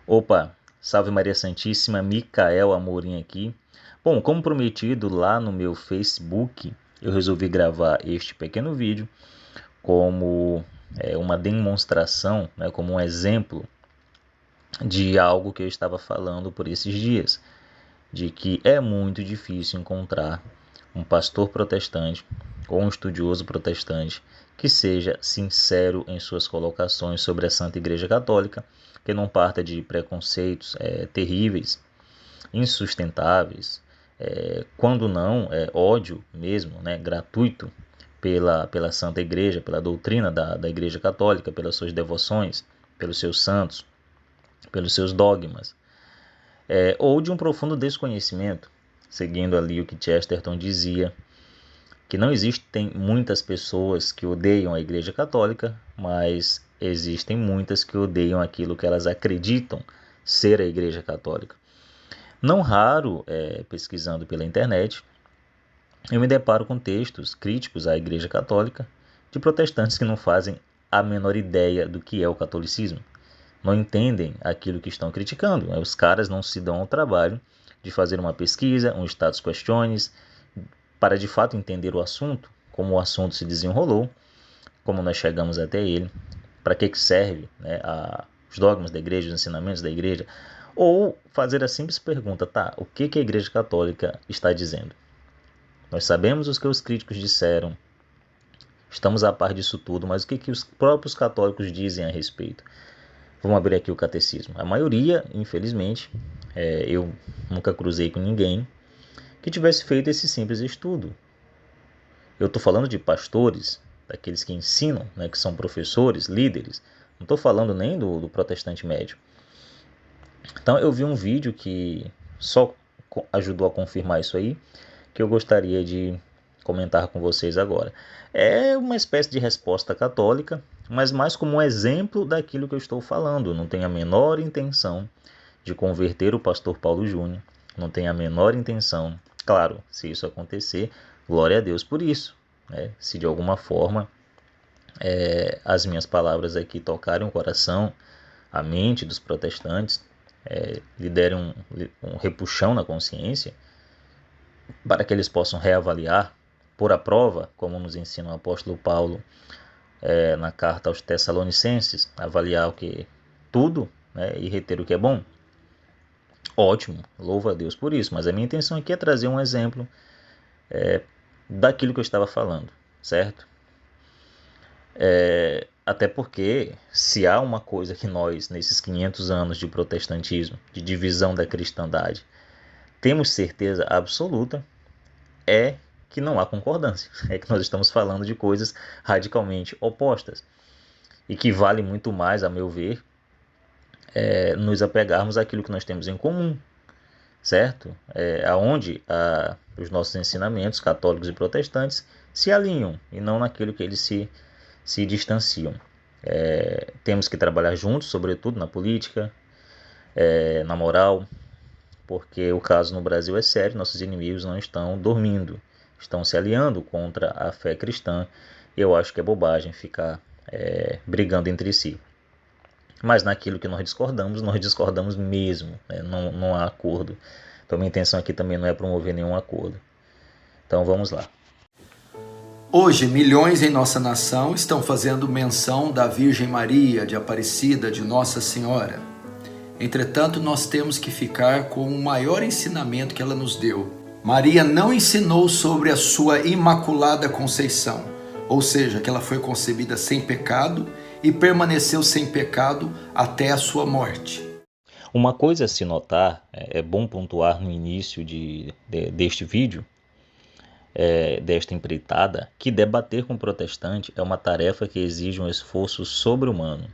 Opa, salve Maria Santíssima, Micael Amorim aqui. Bom, como prometido lá no meu Facebook, eu resolvi gravar este pequeno vídeo como uma demonstração, né, como um exemplo de algo que eu estava falando por esses dias, de que é muito difícil encontrar um pastor protestante ou um estudioso protestante que seja sincero em suas colocações sobre a Santa Igreja Católica, que não parta de preconceitos terríveis, insustentáveis, quando não, ódio mesmo, né, gratuito pela Santa Igreja, pela doutrina da Igreja Católica, pelas suas devoções, pelos seus santos, pelos seus dogmas, ou de um profundo desconhecimento, seguindo ali o que Chesterton dizia, que não existem muitas pessoas que odeiam a Igreja Católica, mas existem muitas que odeiam aquilo que elas acreditam ser a Igreja Católica. Não raro, pesquisando pela internet, eu me deparo com textos críticos à Igreja Católica de protestantes que não fazem a menor ideia do que é o catolicismo. Não entendem aquilo que estão criticando. Os caras não se dão ao trabalho de fazer uma pesquisa, um status questiones, para de fato entender o assunto, como o assunto se desenrolou, como nós chegamos até ele, para que serve, né, os dogmas da igreja, os ensinamentos da igreja, ou fazer a simples pergunta, tá, o que a Igreja Católica está dizendo? Nós sabemos o que os críticos disseram, estamos a par disso tudo, mas o que os próprios católicos dizem a respeito? Vamos abrir aqui o catecismo. A maioria, infelizmente, eu nunca cruzei com ninguém que tivesse feito esse simples estudo. Eu estou falando de pastores, daqueles que ensinam, né, que são professores, líderes. Não estou falando nem do protestante médio. Então eu vi um vídeo que só ajudou a confirmar isso aí, que eu gostaria de comentar com vocês agora. É uma espécie de resposta católica, mas mais como um exemplo daquilo que eu estou falando. Não tenho a menor intenção de converter o pastor Paulo Júnior. Não tenho a menor intenção. Claro, se isso acontecer, glória a Deus por isso. Né? Se de alguma forma as minhas palavras aqui tocarem o coração, a mente dos protestantes, lhe derem um repuxão na consciência, para que eles possam reavaliar, pôr à prova, como nos ensina o apóstolo Paulo na carta aos Tessalonicenses, avaliar o que tudo, né, e reter o que é bom. Ótimo, louvo a Deus por isso, mas a minha intenção aqui é trazer um exemplo daquilo que eu estava falando, certo? Até porque, se há uma coisa que nós, nesses 500 anos de protestantismo, de divisão da cristandade, temos certeza absoluta, é que não há concordância. É que nós estamos falando de coisas radicalmente opostas. E que vale muito mais, a meu ver, nos apegarmos àquilo que nós temos em comum, certo? Aonde os nossos ensinamentos católicos e protestantes se alinham e não naquilo que eles se distanciam. Temos que trabalhar juntos, sobretudo na política, na moral, porque o caso no Brasil é sério, nossos inimigos não estão dormindo, estão se aliando contra a fé cristã. Eu acho que é bobagem ficar brigando entre si. Mas naquilo que nós discordamos mesmo, né? Não há acordo. Então minha intenção aqui também não é promover nenhum acordo. Então vamos lá. Hoje, milhões em nossa nação estão fazendo menção da Virgem Maria, de Aparecida, de Nossa Senhora. Entretanto, nós temos que ficar com o maior ensinamento que ela nos deu. Maria não ensinou sobre a sua Imaculada Conceição, ou seja, que ela foi concebida sem pecado e permaneceu sem pecado até a sua morte. Uma coisa a se notar, é bom pontuar no início deste vídeo, desta empreitada, que debater com o protestante é uma tarefa que exige um esforço sobre-humano.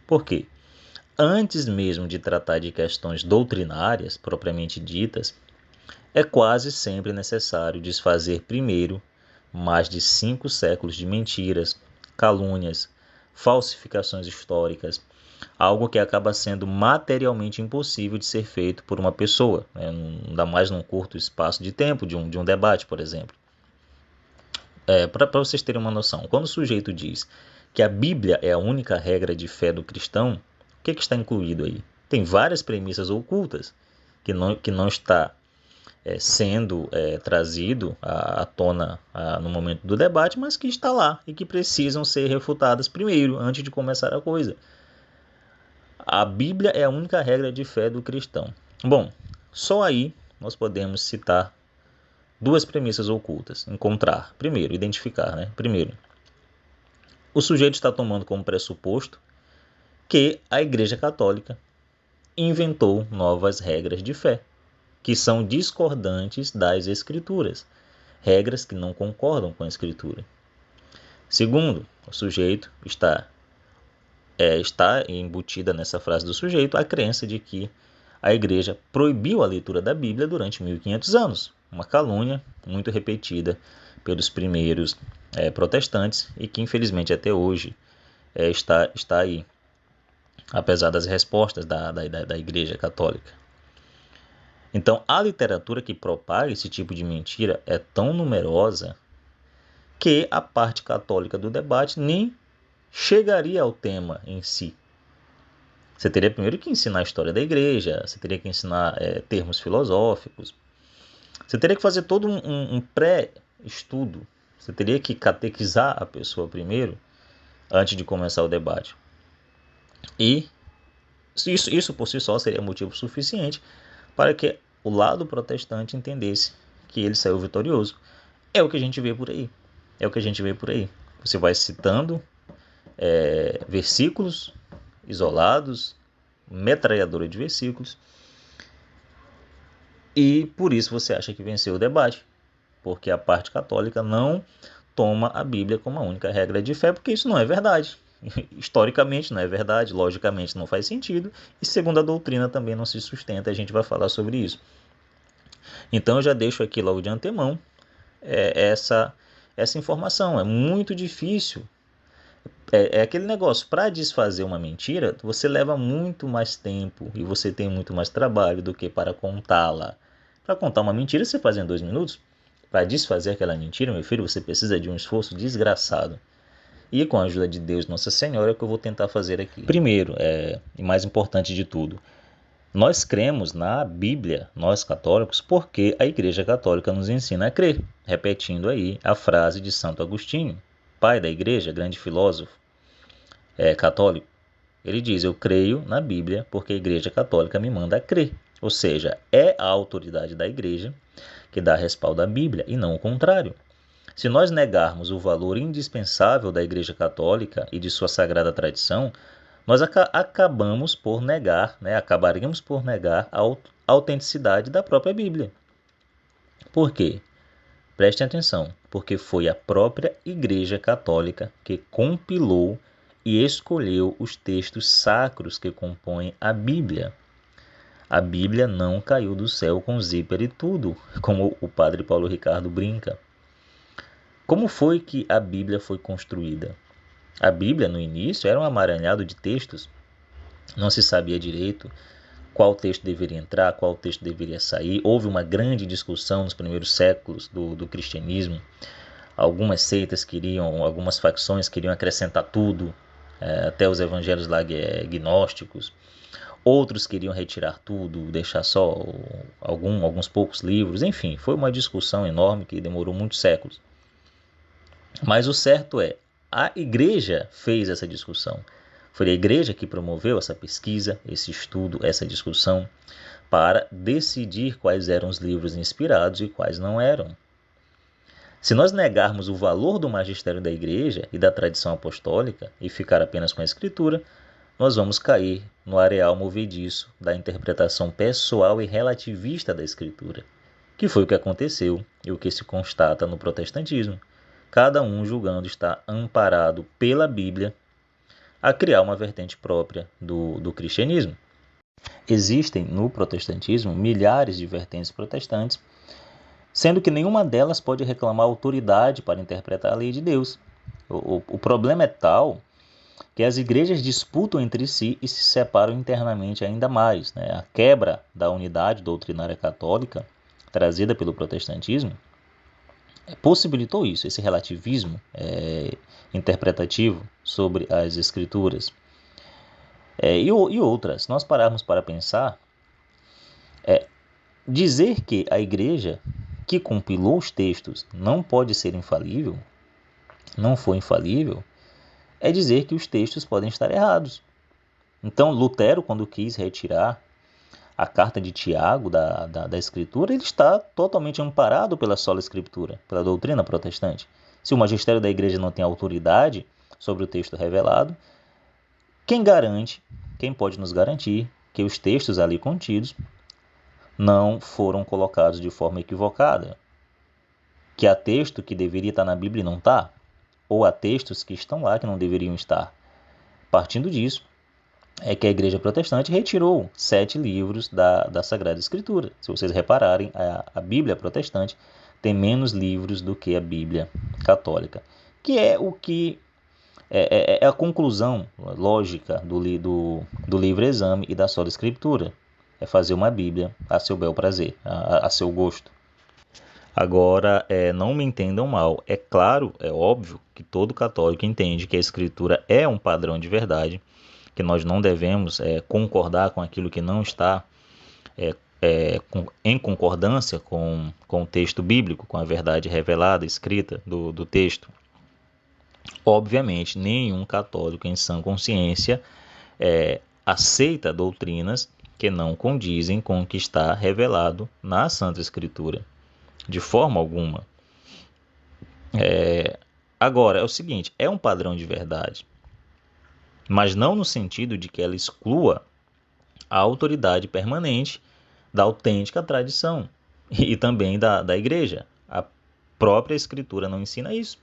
Por quê? Antes mesmo de tratar de questões doutrinárias, propriamente ditas, é quase sempre necessário desfazer primeiro mais de 5 séculos de mentiras, calúnias, falsificações históricas, algo que acaba sendo materialmente impossível de ser feito por uma pessoa, né? Ainda mais num curto espaço de tempo de um debate, por exemplo. Para vocês terem uma noção, quando o sujeito diz que a Bíblia é a única regra de fé do cristão, o que está incluído aí? Tem várias premissas ocultas que não está sendo trazido à tona no momento do debate, mas que está lá e que precisam ser refutadas primeiro, antes de começar a coisa. A Bíblia é a única regra de fé do cristão. Bom, só aí nós podemos citar duas premissas ocultas. Encontrar, primeiro, identificar, né? Primeiro, o sujeito está tomando como pressuposto que a Igreja Católica inventou novas regras de fé, que são discordantes das Escrituras, regras que não concordam com a Escritura. Segundo, o sujeito está embutida nessa frase do sujeito a crença de que a Igreja proibiu a leitura da Bíblia durante 1500 anos, uma calúnia muito repetida pelos primeiros protestantes e que infelizmente até hoje está aí, apesar das respostas da Igreja Católica. Então, a literatura que propaga esse tipo de mentira é tão numerosa que a parte católica do debate nem chegaria ao tema em si. Você teria primeiro que ensinar a história da igreja, você teria que ensinar termos filosóficos, você teria que fazer todo um pré-estudo, você teria que catequizar a pessoa primeiro, antes de começar o debate. E isso por si só seria motivo suficiente para que o lado protestante entendesse que ele saiu vitorioso. É o que a gente vê por aí. Você vai citando versículos isolados, metralhadora de versículos, e por isso você acha que venceu o debate, porque a parte católica não toma a Bíblia como a única regra de fé, porque isso não é verdade. Historicamente não é verdade, logicamente não faz sentido, e segundo a doutrina também não se sustenta, a gente vai falar sobre isso. Então eu já deixo aqui logo de antemão essa informação. É muito difícil. É aquele negócio, para desfazer uma mentira, você leva muito mais tempo e você tem muito mais trabalho do que para contá-la. Para contar uma mentira, você faz em 2 minutos. Para desfazer aquela mentira, meu filho, você precisa de um esforço desgraçado. E com a ajuda de Deus Nossa Senhora é o que eu vou tentar fazer aqui. Primeiro, e mais importante de tudo, nós cremos na Bíblia, nós católicos, porque a Igreja Católica nos ensina a crer. Repetindo aí a frase de Santo Agostinho, pai da Igreja, grande filósofo católico. Ele diz: eu creio na Bíblia porque a Igreja Católica me manda a crer. Ou seja, é a autoridade da Igreja que dá respaldo à Bíblia e não o contrário. Se nós negarmos o valor indispensável da Igreja Católica e de sua sagrada tradição, nós acabaríamos por negar a autenticidade da própria Bíblia. Por quê? Prestem atenção, porque foi a própria Igreja Católica que compilou e escolheu os textos sacros que compõem a Bíblia. A Bíblia não caiu do céu com zíper e tudo, como o padre Paulo Ricardo brinca. Como foi que a Bíblia foi construída? A Bíblia, no início, era um amaranhado de textos. Não se sabia direito qual texto deveria entrar, qual texto deveria sair. Houve uma grande discussão nos primeiros séculos do cristianismo. Algumas seitas algumas facções queriam acrescentar tudo, até os evangelhos lá gnósticos. Outros queriam retirar tudo, deixar só alguns poucos livros. Enfim, foi uma discussão enorme que demorou muitos séculos. Mas o certo a Igreja fez essa discussão. Foi a Igreja que promoveu essa pesquisa, esse estudo, essa discussão, para decidir quais eram os livros inspirados e quais não eram. Se nós negarmos o valor do magistério da Igreja e da tradição apostólica e ficar apenas com a Escritura, nós vamos cair no areal movediço da interpretação pessoal e relativista da Escritura, que foi o que aconteceu e o que se constata no protestantismo. Cada um julgando estar amparado pela Bíblia a criar uma vertente própria do cristianismo. Existem no protestantismo milhares de vertentes protestantes, sendo que nenhuma delas pode reclamar autoridade para interpretar a lei de Deus. O problema é tal que as igrejas disputam entre si e se separam internamente ainda mais. A quebra da unidade doutrinária católica trazida pelo protestantismo possibilitou isso, esse relativismo interpretativo sobre as Escrituras. E outras. Se nós pararmos para pensar, dizer que a igreja que compilou os textos não pode ser infalível, não foi infalível, é dizer que os textos podem estar errados. Então, Lutero, quando quis retirar a carta de Tiago da Escritura, ele está totalmente amparado pela sola Escritura, pela doutrina protestante. Se o magistério da igreja não tem autoridade sobre o texto revelado, quem garante, quem pode nos garantir que os textos ali contidos não foram colocados de forma equivocada? Que há texto que deveria estar na Bíblia e não está? Ou há textos que estão lá que não deveriam estar? Partindo disso, é que a igreja protestante retirou 7 livros da Sagrada Escritura. Se vocês repararem, a Bíblia protestante tem menos livros do que a Bíblia católica, que é o que é a conclusão lógica do livre-exame e da sola Escritura. É fazer uma Bíblia a seu bel prazer, a seu gosto. Agora, não me entendam mal. É claro, é óbvio que todo católico entende que a Escritura é um padrão de verdade, que nós não devemos concordar com aquilo que não está em concordância com o texto bíblico, com a verdade revelada, escrita do texto. Obviamente, nenhum católico em sã consciência aceita doutrinas que não condizem com o que está revelado na Santa Escritura, de forma alguma. Agora, é o seguinte, é um padrão de verdade, mas não no sentido de que ela exclua a autoridade permanente da autêntica tradição e também da igreja. A própria Escritura não ensina isso.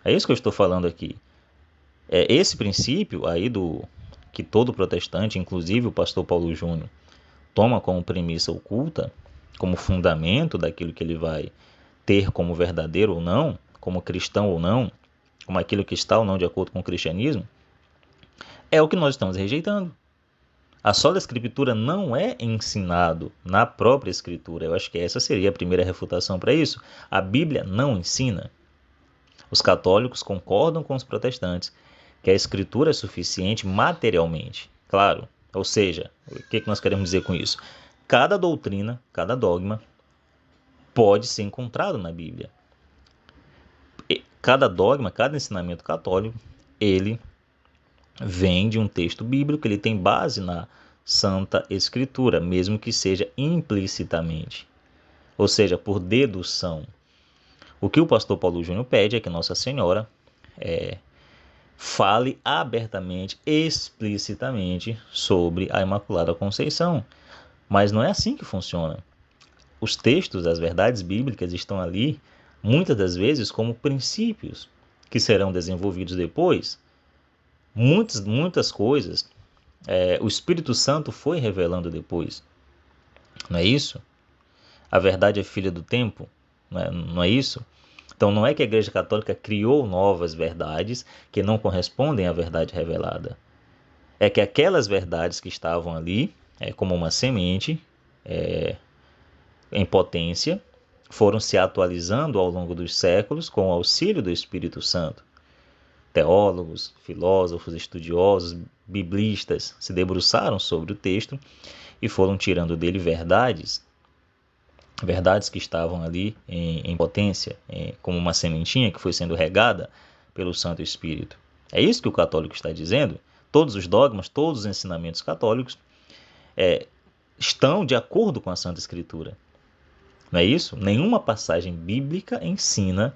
É isso que eu estou falando aqui. É esse princípio aí que todo protestante, inclusive o pastor Paulo Júnior, toma como premissa oculta, como fundamento daquilo que ele vai ter como verdadeiro ou não, como cristão ou não, como aquilo que está ou não de acordo com o cristianismo, é o que nós estamos rejeitando. A sola Escritura não é ensinado na própria Escritura. Eu acho que essa seria a primeira refutação para isso. A Bíblia não ensina. Os católicos concordam com os protestantes que a Escritura é suficiente materialmente. Claro, ou seja, o que nós queremos dizer com isso? Cada doutrina, cada dogma pode ser encontrado na Bíblia. Cada dogma, cada ensinamento católico, ele vem de um texto bíblico, ele tem base na Santa Escritura, mesmo que seja implicitamente, ou seja, por dedução. O que o pastor Paulo Júnior pede é que Nossa Senhora fale abertamente, explicitamente sobre a Imaculada Conceição, mas não é assim que funciona. Os textos, as verdades bíblicas estão ali, muitas das vezes, como princípios que serão desenvolvidos depois. Muitas coisas o Espírito Santo foi revelando depois. Não é isso? A verdade é filha do tempo, não é isso? Então não é que a Igreja Católica criou novas verdades que não correspondem à verdade revelada. É que aquelas verdades que estavam ali, como uma semente em potência, foram se atualizando ao longo dos séculos com o auxílio do Espírito Santo. Teólogos, filósofos, estudiosos, biblistas se debruçaram sobre o texto e foram tirando dele verdades que estavam ali em potência, como uma sementinha que foi sendo regada pelo Santo Espírito. É isso que o católico está dizendo. Todos os dogmas, todos os ensinamentos católicos estão de acordo com a Santa Escritura. Não é isso? Nenhuma passagem bíblica ensina,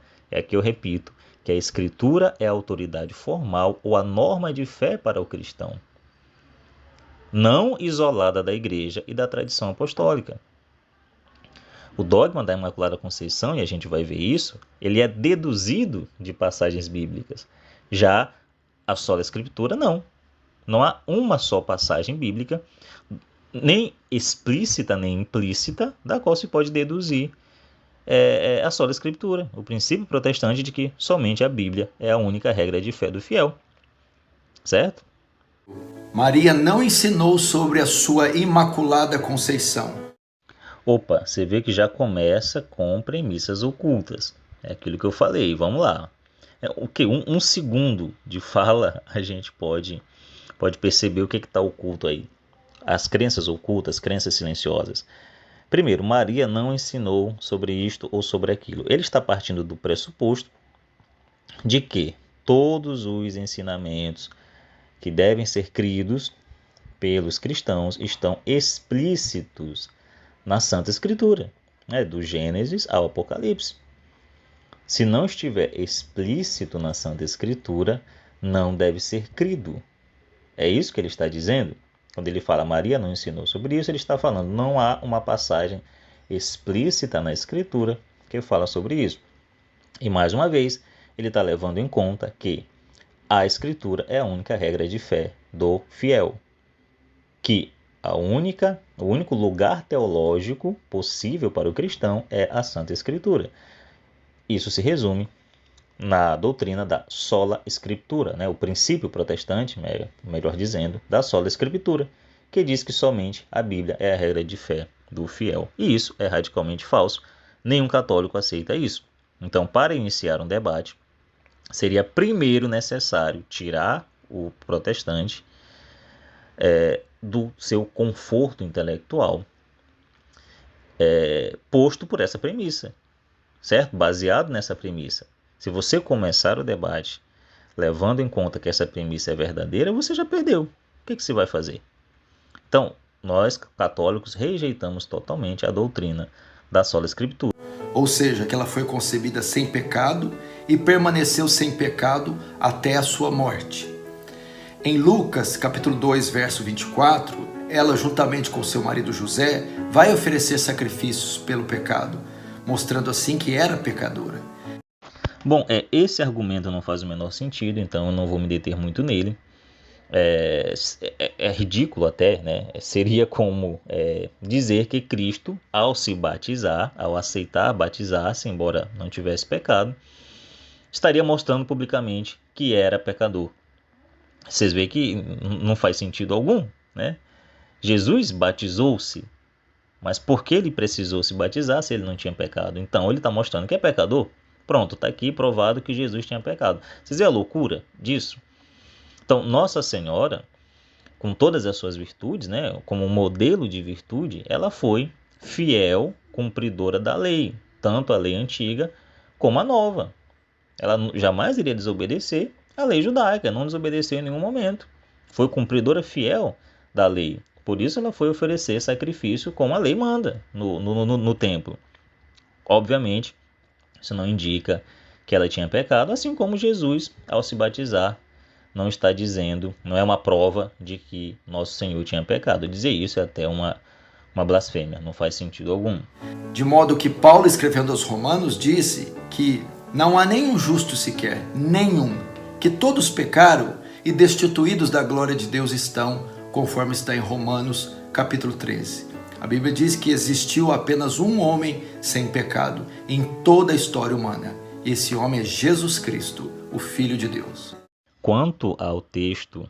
que eu repito, que a Escritura é a autoridade formal ou a norma de fé para o cristão, não isolada da Igreja e da tradição apostólica. O dogma da Imaculada Conceição, e a gente vai ver isso, ele é deduzido de passagens bíblicas. Já a sola Escritura, não. Não há uma só passagem bíblica, nem explícita nem implícita, da qual se pode deduzir a sola Escritura, o princípio protestante de que somente a Bíblia é a única regra de fé do fiel. Certo? Maria não ensinou sobre a sua Imaculada Conceição. Opa, você vê que já começa com premissas ocultas. É aquilo que eu falei, vamos lá. Um segundo de fala a gente pode pode perceber o que está oculto aí. As crenças ocultas, crenças silenciosas. Primeiro, Maria não ensinou sobre isto ou sobre aquilo. Ele está partindo do pressuposto de que todos os ensinamentos que devem ser cridos pelos cristãos estão explícitos na Santa Escritura, né? Do Gênesis ao Apocalipse. Se não estiver explícito na Santa Escritura, não deve ser crido. É isso que ele está dizendo? Quando ele fala Maria não ensinou sobre isso, ele está falando não há uma passagem explícita na Escritura que fala sobre isso. E mais uma vez, ele está levando em conta que a Escritura é a única regra de fé do fiel. Que o único lugar teológico possível para o cristão é a Santa Escritura. Isso se resume na doutrina da sola scriptura, né? O princípio protestante, melhor dizendo, da sola scriptura, que diz que somente a Bíblia é a regra de fé do fiel. E isso é radicalmente falso. Nenhum católico aceita isso. Então, para iniciar um debate, seria primeiro necessário tirar o protestante do seu conforto intelectual, posto por essa premissa, certo? Baseado nessa premissa. Se você começar o debate levando em conta que essa premissa é verdadeira, você já perdeu. O que você vai fazer? Então, nós católicos rejeitamos totalmente a doutrina da sola scriptura. Ou seja, que ela foi concebida sem pecado e permaneceu sem pecado até a sua morte. Em Lucas, capítulo 2, verso 24, ela, juntamente com seu marido José, vai oferecer sacrifícios pelo pecado, mostrando assim que era pecadora. Bom, esse argumento não faz o menor sentido, então eu não vou me deter muito nele. É ridículo até, né? Seria como dizer que Cristo, ao se batizar, ao aceitar batizar-se, embora não tivesse pecado, estaria mostrando publicamente que era pecador. Vocês veem que não faz sentido algum, né? Jesus batizou-se, mas por que ele precisou se batizar se ele não tinha pecado? Então ele está mostrando que é pecador. Pronto, está aqui provado que Jesus tinha pecado. Vocês veem a loucura disso? Então, Nossa Senhora, com todas as suas virtudes, né, como modelo de virtude, ela foi fiel cumpridora da lei, tanto a lei antiga como a nova. Ela jamais iria desobedecer a lei judaica, não desobedeceu em nenhum momento. Foi cumpridora fiel da lei. Por isso ela foi oferecer sacrifício como a lei manda no templo. Obviamente, isso não indica que ela tinha pecado, assim como Jesus, ao se batizar, não está dizendo, não é uma prova de que nosso Senhor tinha pecado. Dizer isso é até uma blasfêmia, não faz sentido algum. De modo que Paulo, escrevendo aos Romanos, disse que não há nenhum justo sequer, nenhum, que todos pecaram e destituídos da glória de Deus estão, conforme está em Romanos, capítulo 13. A Bíblia diz que existiu apenas um homem sem pecado em toda a história humana. E esse homem é Jesus Cristo, o Filho de Deus. Quanto ao texto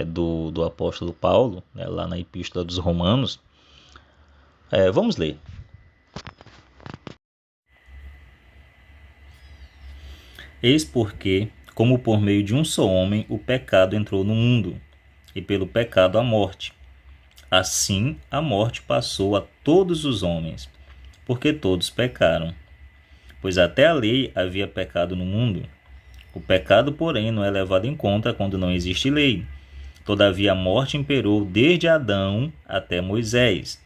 do apóstolo Paulo, né, lá na Epístola dos Romanos, vamos ler. Eis porque, como por meio de um só homem, o pecado entrou no mundo, e pelo pecado a morte. Assim, a morte passou a todos os homens, porque todos pecaram. Pois até a lei havia pecado no mundo. O pecado, porém, não é levado em conta quando não existe lei. Todavia a morte imperou desde Adão até Moisés,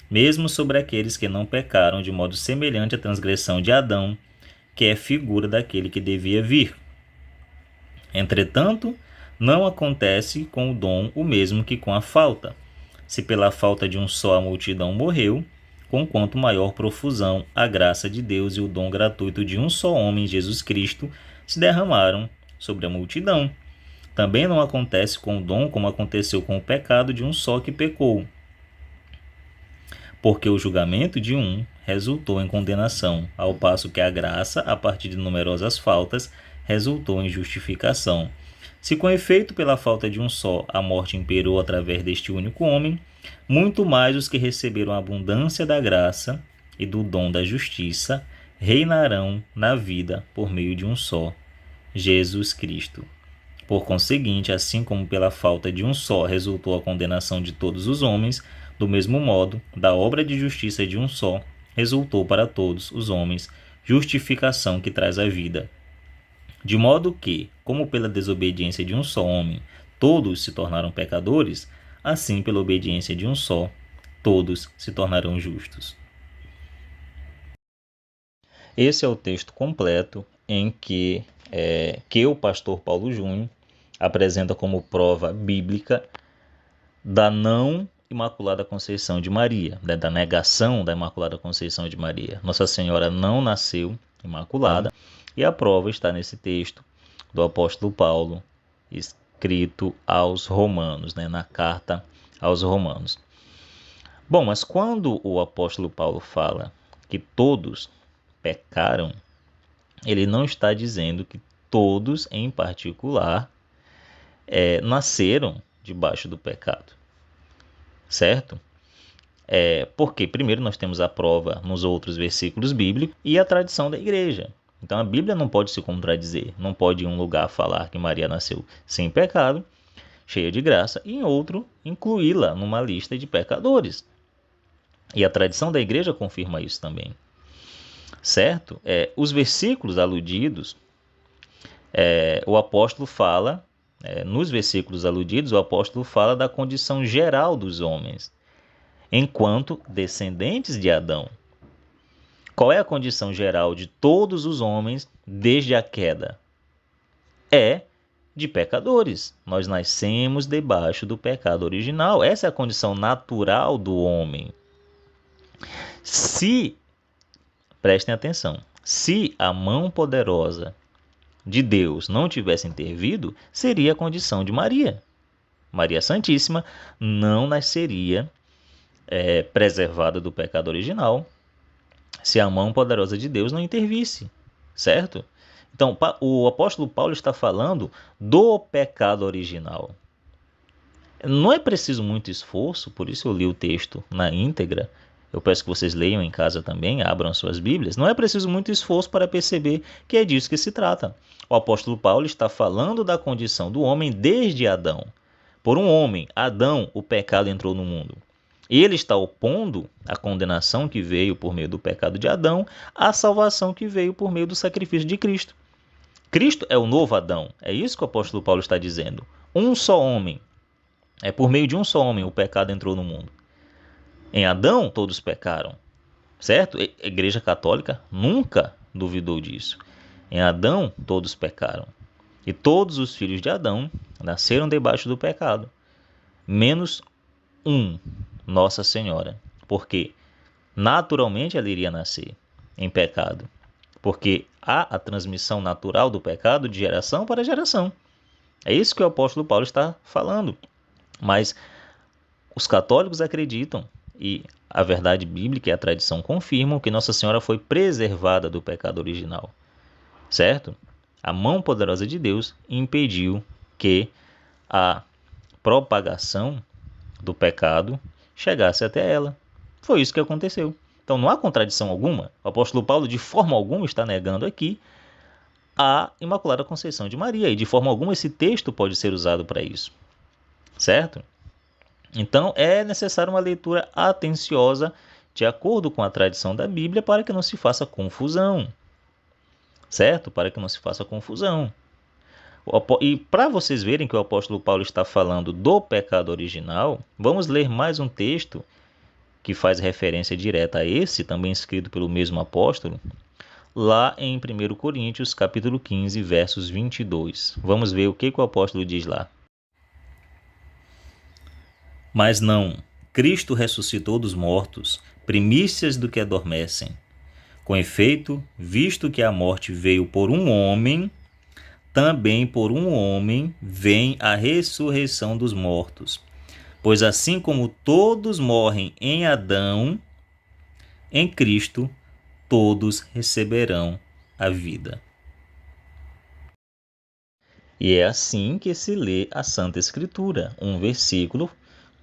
mesmo sobre aqueles que não pecaram de modo semelhante à transgressão de Adão, que é figura daquele que devia vir. Entretanto, não acontece com o dom o mesmo que com a falta. Se pela falta de um só a multidão morreu, com quanto maior profusão a graça de Deus e o dom gratuito de um só homem, Jesus Cristo, se derramaram sobre a multidão. Também não acontece com o dom como aconteceu com o pecado de um só que pecou. Porque o julgamento de um resultou em condenação, ao passo que a graça, a partir de numerosas faltas, resultou em justificação. Se com efeito pela falta de um só a morte imperou através deste único homem, muito mais os que receberam a abundância da graça e do dom da justiça reinarão na vida por meio de um só, Jesus Cristo. Por conseguinte, assim como pela falta de um só resultou a condenação de todos os homens, do mesmo modo, da obra de justiça de um só resultou para todos os homens justificação que traz a vida. De modo que, como pela desobediência de um só homem todos se tornaram pecadores, assim pela obediência de um só todos se tornarão justos. Esse é o texto completo em que o pastor Paulo Júnior apresenta como prova bíblica da não Imaculada Conceição de Maria, da negação da Imaculada Conceição de Maria. Nossa Senhora não nasceu imaculada, e a prova está nesse texto do apóstolo Paulo, escrito aos Romanos, na carta aos Romanos. Bom, mas quando o apóstolo Paulo fala que todos pecaram, ele não está dizendo que todos, em particular, nasceram debaixo do pecado, certo? Porque primeiro nós temos a prova nos outros versículos bíblicos e a tradição da igreja. Então a Bíblia não pode se contradizer, não pode em um lugar falar que Maria nasceu sem pecado, cheia de graça, e em outro incluí-la numa lista de pecadores. E a tradição da igreja confirma isso também, certo? Os versículos aludidos, o apóstolo fala, nos versículos aludidos, o apóstolo fala da condição geral dos homens, enquanto descendentes de Adão. Qual é a condição geral de todos os homens desde a queda? É de pecadores. Nós nascemos debaixo do pecado original. Essa é a condição natural do homem. Prestem atenção, se a mão poderosa de Deus não tivesse intervido, seria a condição de Maria. Maria Santíssima não nasceria preservada do pecado original se a mão poderosa de Deus não intervisse, certo? Então, o apóstolo Paulo está falando do pecado original. Não é preciso muito esforço, por isso eu li o texto na íntegra. Eu peço que vocês leiam em casa também, abram suas Bíblias. Não é preciso muito esforço para perceber que é disso que se trata. O apóstolo Paulo está falando da condição do homem desde Adão. Por um homem, Adão, o pecado entrou no mundo. Ele está opondo a condenação que veio por meio do pecado de Adão à salvação que veio por meio do sacrifício de Cristo. Cristo é o novo Adão. É isso que o apóstolo Paulo está dizendo. Um só homem. Por meio de um só homem o pecado entrou no mundo. Em Adão todos pecaram, certo? A Igreja Católica nunca duvidou disso. Em Adão todos pecaram. E todos os filhos de Adão nasceram debaixo do pecado. Menos um, Nossa Senhora. Porque naturalmente ela iria nascer em pecado. Porque há a transmissão natural do pecado de geração para geração. É isso que o apóstolo Paulo está falando. Mas os católicos acreditam, e a verdade bíblica e a tradição confirmam, que Nossa Senhora foi preservada do pecado original, certo? A mão poderosa de Deus impediu que a propagação do pecado chegasse até ela. Foi isso que aconteceu. Então não há contradição alguma. O apóstolo Paulo de forma alguma está negando aqui a Imaculada Conceição de Maria, e de forma alguma esse texto pode ser usado para isso, certo? Então é necessária uma leitura atenciosa de acordo com a tradição da Bíblia para que não se faça confusão, certo? Para que não se faça confusão. E para vocês verem que o apóstolo Paulo está falando do pecado original, vamos ler mais um texto que faz referência direta a esse, também escrito pelo mesmo apóstolo, lá em 1 Coríntios, capítulo 15, versos 22. Vamos ver o que o apóstolo diz lá. Mas não, Cristo ressuscitou dos mortos, primícias do que adormecem. Com efeito, visto que a morte veio por um homem, também por um homem vem a ressurreição dos mortos. Pois assim como todos morrem em Adão, em Cristo todos receberão a vida. E é assim que se lê a Santa Escritura. Um versículo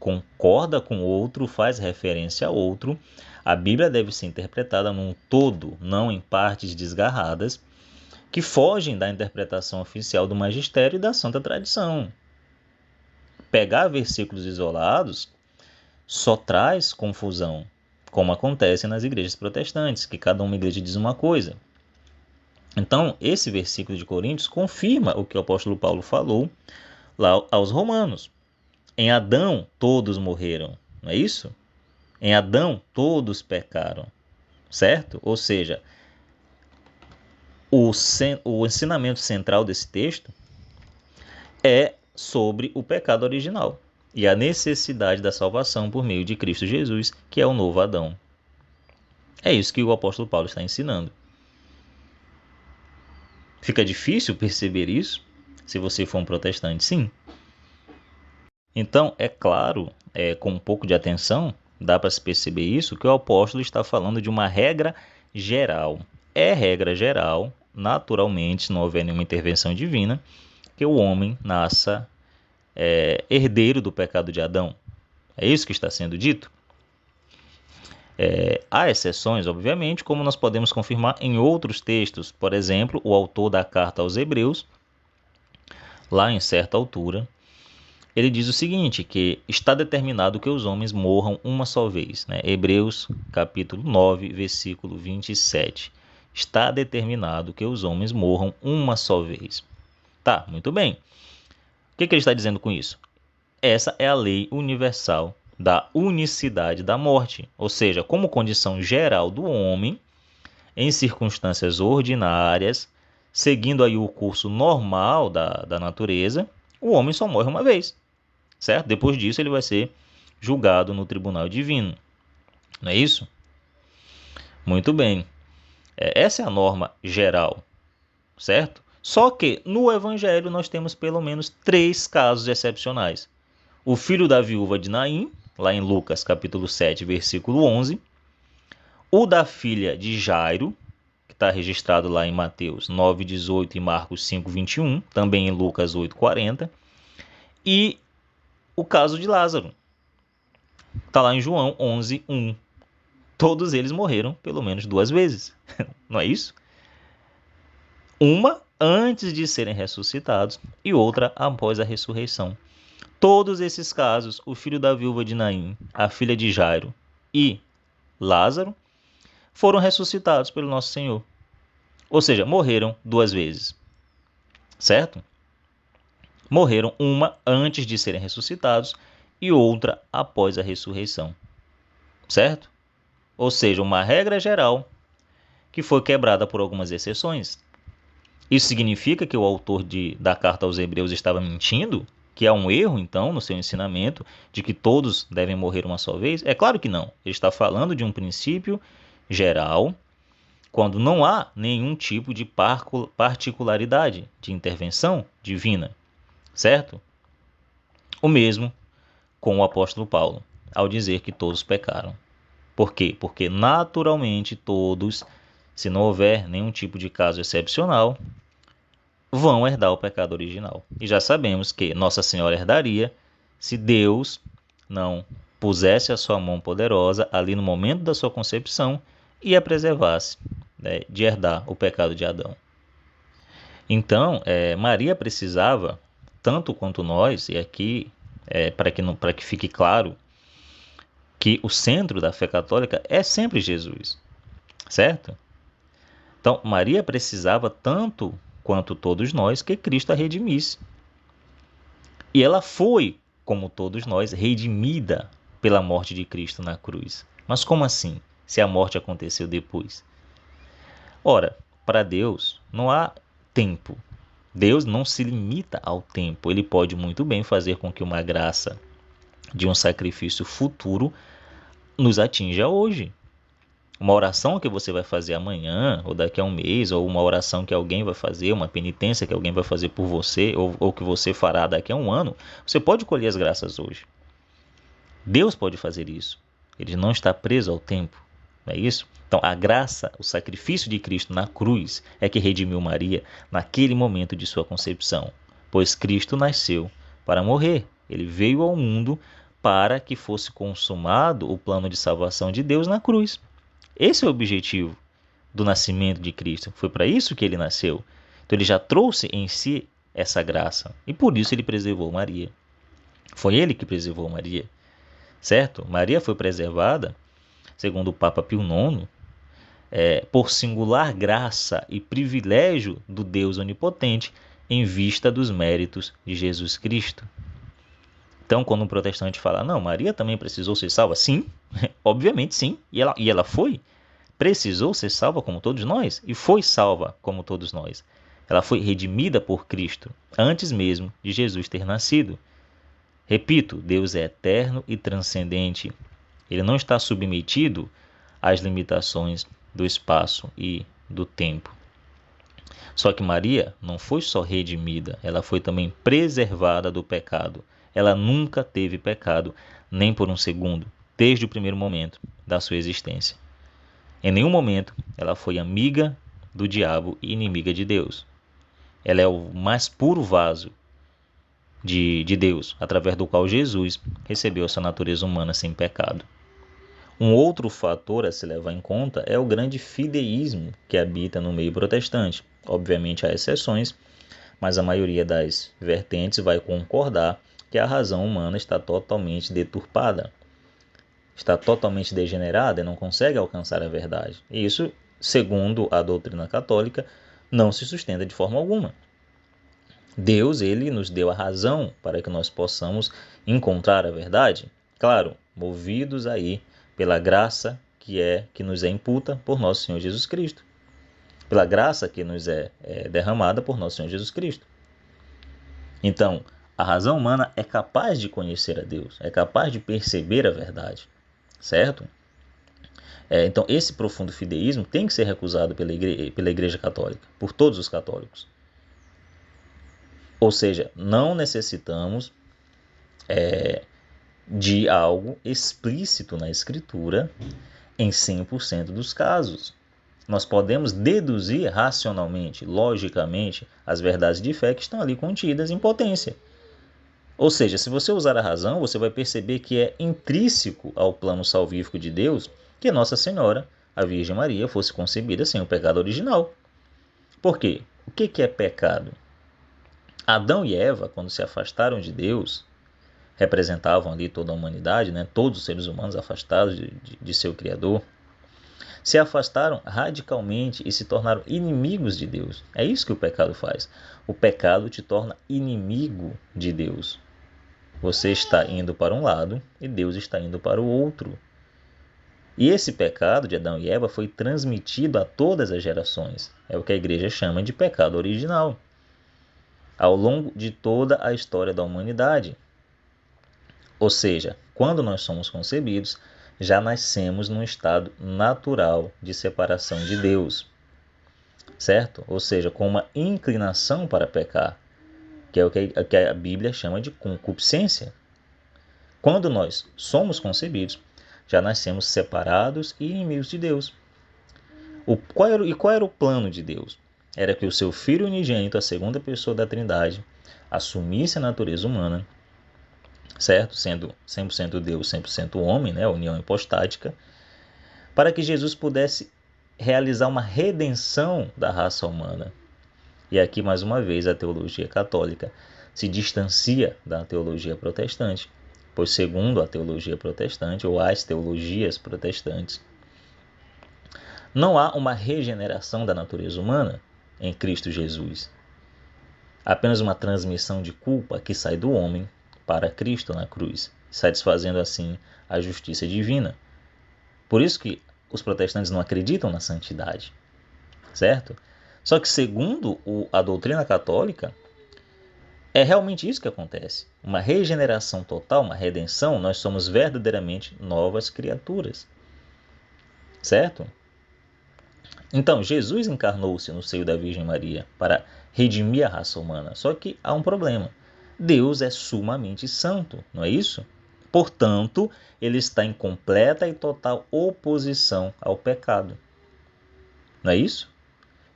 concorda com outro, faz referência a outro. A Bíblia deve ser interpretada num todo, não em partes desgarradas. que fogem da interpretação oficial do magistério e da santa tradição. Pegar versículos isolados só traz confusão, como acontece nas igrejas protestantes, que cada uma igreja diz uma coisa. Então, esse versículo de Coríntios confirma o que o apóstolo Paulo falou lá aos romanos. Em Adão todos morreram, não é isso? Em Adão todos pecaram, certo? Ou seja, o ensinamento central desse texto é sobre o pecado original e a necessidade da salvação por meio de Cristo Jesus, que é o novo Adão. É isso que o apóstolo Paulo está ensinando. Fica difícil perceber isso se você for um protestante? Sim. Então, é claro, com um pouco de atenção, dá para se perceber isso, que o apóstolo está falando de uma regra geral. É regra geral, naturalmente, se não houver nenhuma intervenção divina, que o homem nasça herdeiro do pecado de Adão. É isso que está sendo dito? Há exceções, obviamente, como nós podemos confirmar em outros textos. Por exemplo, o autor da carta aos Hebreus, lá em certa altura, ele diz o seguinte, que está determinado que os homens morram uma só vez. Né? Hebreus, capítulo 9, versículo 27. Está determinado que os homens morram uma só vez. Tá, muito bem. O que ele está dizendo com isso? Essa é a lei universal da unicidade da morte, ou seja, como condição geral do homem, em circunstâncias ordinárias, seguindo aí o curso normal da natureza, o homem só morre uma vez, certo? Depois disso ele vai ser julgado no tribunal divino, não é isso? Muito bem, essa é a norma geral, certo? Só que no Evangelho nós temos pelo menos 3 casos excepcionais. O filho da viúva de Naim, lá em Lucas capítulo 7, versículo 11. O da filha de Jairo, que está registrado lá em Mateus 9, 18 e Marcos 5, 21, também em Lucas 8, 40. E o caso de Lázaro, está lá em João 11, 1. Todos eles morreram pelo menos 2 vezes, não é isso? Uma antes de serem ressuscitados e outra após a ressurreição. Todos esses casos, o filho da viúva de Naim, a filha de Jairo e Lázaro, foram ressuscitados pelo nosso Senhor. Ou seja, morreram 2 vezes, certo? Morreram uma antes de serem ressuscitados e outra após a ressurreição, certo? Ou seja, uma regra geral que foi quebrada por algumas exceções. Isso significa que o autor da carta aos Hebreus estava mentindo? Que há um erro, então, no seu ensinamento, de que todos devem morrer uma só vez? É claro que não. Ele está falando de um princípio geral, quando não há nenhum tipo de particularidade de intervenção divina, certo? O mesmo com o apóstolo Paulo, ao dizer que todos pecaram. Por quê? Porque naturalmente todos, se não houver nenhum tipo de caso excepcional, vão herdar o pecado original. E já sabemos que Nossa Senhora herdaria se Deus não pusesse a sua mão poderosa ali no momento da sua concepção e a preservasse, né, de herdar o pecado de Adão. Então, Maria precisava, tanto quanto nós, e aqui, para que fique claro, que o centro da fé católica é sempre Jesus, certo? Então, Maria precisava tanto quanto todos nós, que Cristo a redimisse. E ela foi, como todos nós, redimida pela morte de Cristo na cruz. Mas como assim, se a morte aconteceu depois? Ora, para Deus não há tempo. Deus não se limita ao tempo. Ele pode muito bem fazer com que uma graça de um sacrifício futuro nos atinja hoje. Uma oração que você vai fazer amanhã, ou daqui a um mês, ou uma oração que alguém vai fazer, uma penitência que alguém vai fazer por você, ou que você fará daqui a um ano, você pode colher as graças hoje. Deus pode fazer isso. Ele não está preso ao tempo, não é isso? Então, a graça, o sacrifício de Cristo na cruz é que redimiu Maria naquele momento de sua concepção, pois Cristo nasceu para morrer. Ele veio ao mundo para que fosse consumado o plano de salvação de Deus na cruz. Esse é o objetivo do nascimento de Cristo. Foi para isso que ele nasceu. Então ele já trouxe em si essa graça. E por isso ele preservou Maria. Foi ele que preservou Maria, certo? Maria foi preservada, segundo o Papa Pio IX, por singular graça e privilégio do Deus Onipotente em vista dos méritos de Jesus Cristo. Então, quando um protestante fala, não, Maria também precisou ser salva, sim, obviamente sim, e ela precisou ser salva como todos nós, e foi salva como todos nós. Ela foi redimida por Cristo, antes mesmo de Jesus ter nascido. Repito, Deus é eterno e transcendente. Ele não está submetido às limitações do espaço e do tempo. Só que Maria não foi só redimida, ela foi também preservada do pecado. Ela nunca teve pecado, nem por um segundo, desde o primeiro momento da sua existência. Em nenhum momento ela foi amiga do diabo e inimiga de Deus. Ela é o mais puro vaso de Deus, através do qual Jesus recebeu a sua natureza humana sem pecado. Um outro fator a se levar em conta é o grande fideísmo que habita no meio protestante. Obviamente há exceções, mas a maioria das vertentes vai concordar que a razão humana está totalmente deturpada, está totalmente degenerada e não consegue alcançar a verdade. E isso, segundo a doutrina católica, não se sustenta de forma alguma. Deus, ele nos deu a razão para que nós possamos encontrar a verdade, claro, movidos aí pela graça que nos é imputa por nosso Senhor Jesus Cristo, pela graça que nos é derramada por nosso Senhor Jesus Cristo. Então, a razão humana é capaz de conhecer a Deus, é capaz de perceber a verdade, certo? Então, esse profundo fideísmo tem que ser recusado pela Igreja Católica, por todos os católicos. Ou seja, não necessitamos de algo explícito na Escritura em 100% dos casos. Nós podemos deduzir racionalmente, logicamente, as verdades de fé que estão ali contidas em potência. Ou seja, se você usar a razão, você vai perceber que é intrínseco ao plano salvífico de Deus que Nossa Senhora, a Virgem Maria, fosse concebida sem o pecado original. Por quê? O que é pecado? Adão e Eva, quando se afastaram de Deus, representavam ali toda a humanidade, né? Todos os seres humanos afastados de seu Criador, se afastaram radicalmente e se tornaram inimigos de Deus. É isso que o pecado faz. O pecado te torna inimigo de Deus. Você está indo para um lado e Deus está indo para o outro. E esse pecado de Adão e Eva foi transmitido a todas as gerações. É o que a igreja chama de pecado original. Ao longo de toda a história da humanidade. Ou seja, quando nós somos concebidos, já nascemos num estado natural de separação de Deus, certo? Ou seja, com uma inclinação para pecar, que é o que a Bíblia chama de concupiscência. Quando nós somos concebidos, já nascemos separados e inimigos de Deus. Qual era o plano de Deus? Era que o seu Filho unigênito, a segunda pessoa da Trindade, assumisse a natureza humana, certo? Sendo 100% Deus, 100% homem, né? A união hipostática, para que Jesus pudesse realizar uma redenção da raça humana. E aqui, mais uma vez, a teologia católica se distancia da teologia protestante, pois, segundo a teologia protestante, ou as teologias protestantes, não há uma regeneração da natureza humana em Cristo Jesus. Apenas uma transmissão de culpa que sai do homem para Cristo na cruz, satisfazendo assim a justiça divina. Por isso que os protestantes não acreditam na santidade, certo? Só que segundo a doutrina católica, é realmente isso que acontece. Uma regeneração total, uma redenção, nós somos verdadeiramente novas criaturas, certo? Então, Jesus encarnou-se no seio da Virgem Maria para redimir a raça humana. Só que há um problema. Deus é sumamente santo, não é isso? Portanto, ele está em completa e total oposição ao pecado. Não é isso?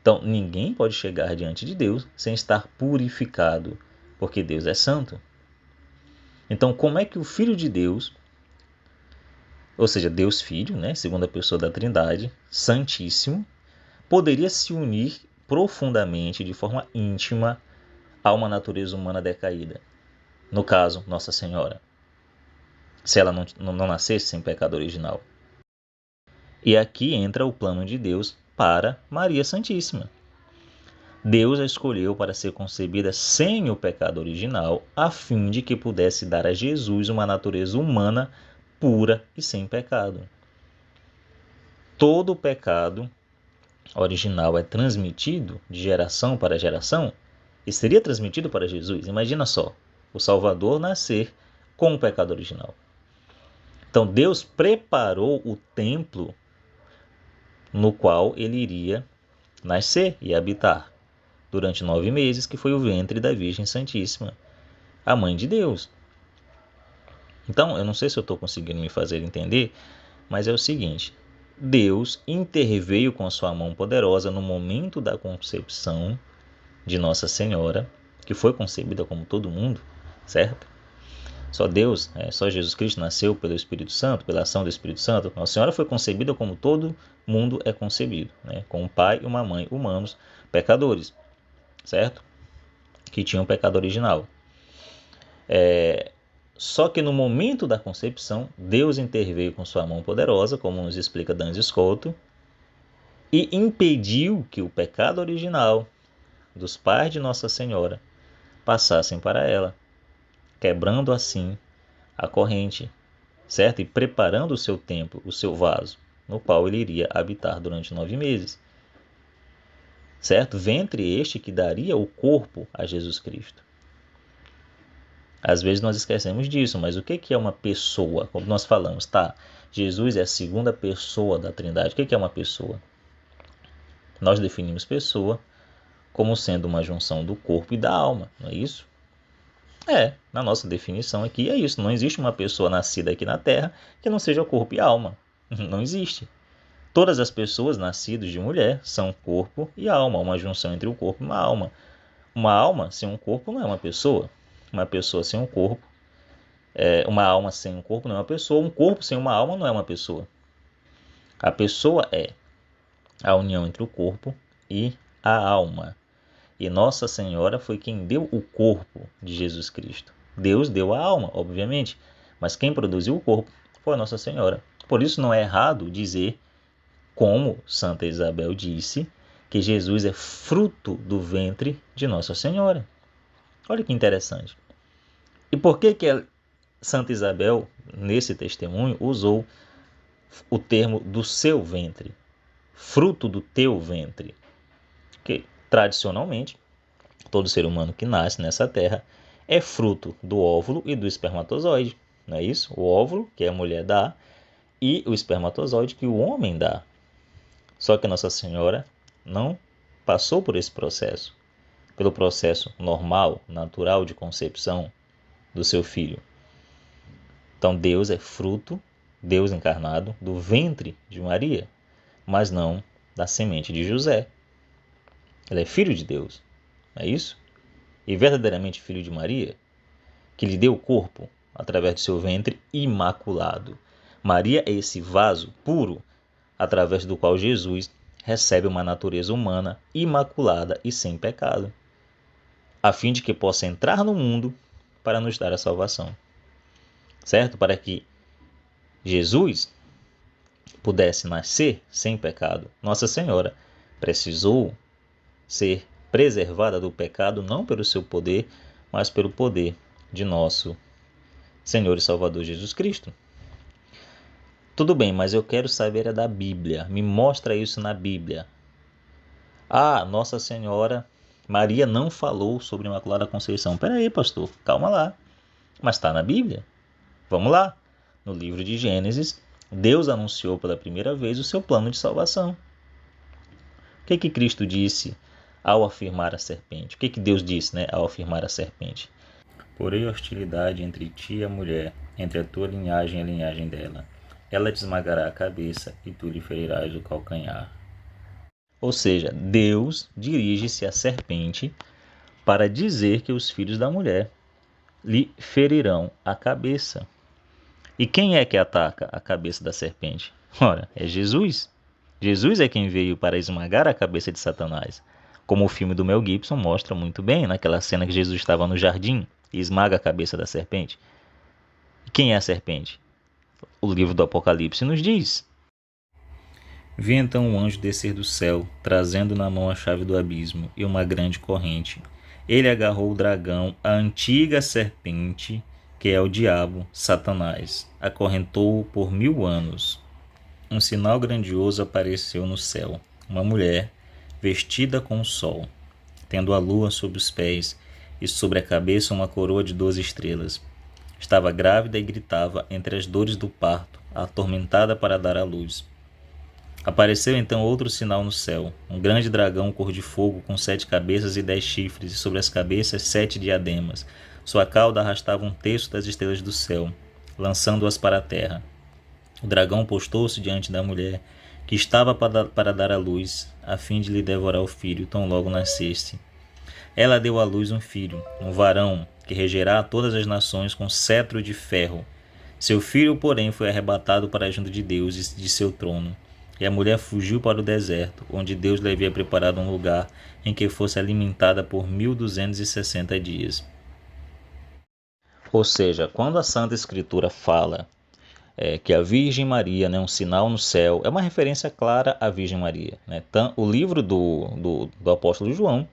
Então, ninguém pode chegar diante de Deus sem estar purificado, porque Deus é santo. Então, como é que o Filho de Deus, ou seja, Deus Filho, né, segunda pessoa da Trindade, santíssimo, poderia se unir profundamente, de forma íntima, a uma natureza humana decaída. No caso, Nossa Senhora, se ela não nascesse sem pecado original. E aqui entra o plano de Deus para Maria Santíssima. Deus a escolheu para ser concebida sem o pecado original, a fim de que pudesse dar a Jesus uma natureza humana pura e sem pecado. Todo o pecado original é transmitido de geração para geração e seria transmitido para Jesus. Imagina só, o Salvador nascer com o pecado original. Então Deus preparou o templo no qual ele iria nascer e habitar durante 9 meses, que foi o ventre da Virgem Santíssima, a Mãe de Deus. Então, eu não sei se eu estou conseguindo me fazer entender, mas é o seguinte: Deus interveio com a sua mão poderosa no momento da concepção de Nossa Senhora, que foi concebida como todo mundo, certo? Só Deus, só Jesus Cristo nasceu pelo Espírito Santo, pela ação do Espírito Santo. Nossa Senhora foi concebida como todo mundo é concebido, com um pai e uma mãe humanos, pecadores, certo? Que tinham o pecado original. Só que no momento da concepção, Deus interveio com sua mão poderosa, como nos explica Duns Scoto, e impediu que o pecado original dos pais de Nossa Senhora passassem para ela, quebrando assim a corrente, certo? E preparando o seu templo, o seu vaso, no qual ele iria habitar durante 9 meses, certo? Ventre este que daria o corpo a Jesus Cristo. Às vezes nós esquecemos disso, mas o que é uma pessoa? Como nós falamos, Jesus é a segunda pessoa da Trindade. O que é uma pessoa? Nós definimos pessoa como sendo uma junção do corpo e da alma, não é isso? Na nossa definição aqui é isso. Não existe uma pessoa nascida aqui na Terra que não seja corpo e alma. Não existe. Todas as pessoas nascidas de mulher são corpo e alma, uma junção entre o corpo e uma alma. Uma alma sem um corpo não é uma pessoa. Uma pessoa sem um corpo, uma alma sem um corpo não é uma pessoa. Um corpo sem uma alma não é uma pessoa. A pessoa é a união entre o corpo e a alma. E Nossa Senhora foi quem deu o corpo de Jesus Cristo. Deus deu a alma, obviamente, mas quem produziu o corpo foi a Nossa Senhora. Por isso não é errado dizer, como Santa Isabel disse, que Jesus é fruto do ventre de Nossa Senhora. Olha que interessante. E por que Santa Isabel, nesse testemunho, usou o termo do seu ventre? Fruto do teu ventre. Porque, tradicionalmente, todo ser humano que nasce nessa terra é fruto do óvulo e do espermatozoide. Não é isso? O óvulo, que a mulher dá, e o espermatozoide, que o homem dá. Só que Nossa Senhora não passou por esse processo, pelo processo normal, natural de concepção do seu filho. Então Deus é fruto, Deus encarnado, do ventre de Maria, mas não da semente de José. Ele é filho de Deus, não é isso? E verdadeiramente filho de Maria, que lhe deu o corpo através do seu ventre imaculado. Maria é esse vaso puro através do qual Jesus recebe uma natureza humana imaculada e sem pecado, a fim de que possa entrar no mundo para nos dar a salvação, certo? Para que Jesus pudesse nascer sem pecado, Nossa Senhora precisou ser preservada do pecado não pelo seu poder, mas pelo poder de nosso Senhor e Salvador Jesus Cristo. Tudo bem, mas eu quero saber da Bíblia. Me mostra isso na Bíblia. Nossa Senhora Maria não falou sobre a Imaculada Conceição. Peraí, pastor, calma lá. Mas está na Bíblia. Vamos lá. No livro de Gênesis, Deus anunciou pela primeira vez o seu plano de salvação. O que Cristo disse ao afirmar a serpente? O que Deus disse, ao afirmar a serpente? Porém hostilidade entre ti e a mulher, entre a tua linhagem e a linhagem dela. Ela te esmagará a cabeça e tu lhe ferirás o calcanhar. Ou seja, Deus dirige-se à serpente para dizer que os filhos da mulher lhe ferirão a cabeça. E quem é que ataca a cabeça da serpente? Ora, é Jesus. Jesus é quem veio para esmagar a cabeça de Satanás. como o filme do Mel Gibson mostra muito bem, naquela cena que Jesus estava no jardim e esmaga a cabeça da serpente. Quem é a serpente? O livro do Apocalipse nos diz. Vi então um anjo descer do céu, trazendo na mão a chave do abismo e uma grande corrente. Ele agarrou o dragão, a antiga serpente, que é o diabo, Satanás, acorrentou-o por 1000 anos. Um sinal grandioso apareceu no céu, uma mulher, vestida com o sol, tendo a lua sob os pés e sobre a cabeça uma coroa de 12 estrelas. Estava grávida e gritava entre as dores do parto, atormentada para dar à luz. Apareceu então outro sinal no céu, um grande dragão cor de fogo com 7 cabeças e 10 chifres, e sobre as cabeças 7 diademas. Sua cauda arrastava um terço das estrelas do céu, lançando-as para a terra. O dragão postou-se diante da mulher, que estava para dar à luz, a fim de lhe devorar o filho, tão logo nascesse. Ela deu à luz um filho, um varão, que regerá a todas as nações com cetro de ferro. Seu filho, porém, foi arrebatado para junto de Deus e de seu trono. E a mulher fugiu para o deserto, onde Deus lhe havia preparado um lugar em que fosse alimentada por 1260 dias. Ou seja, quando a Santa Escritura fala que a Virgem Maria, um sinal no céu, é uma referência clara à Virgem Maria. O livro do apóstolo João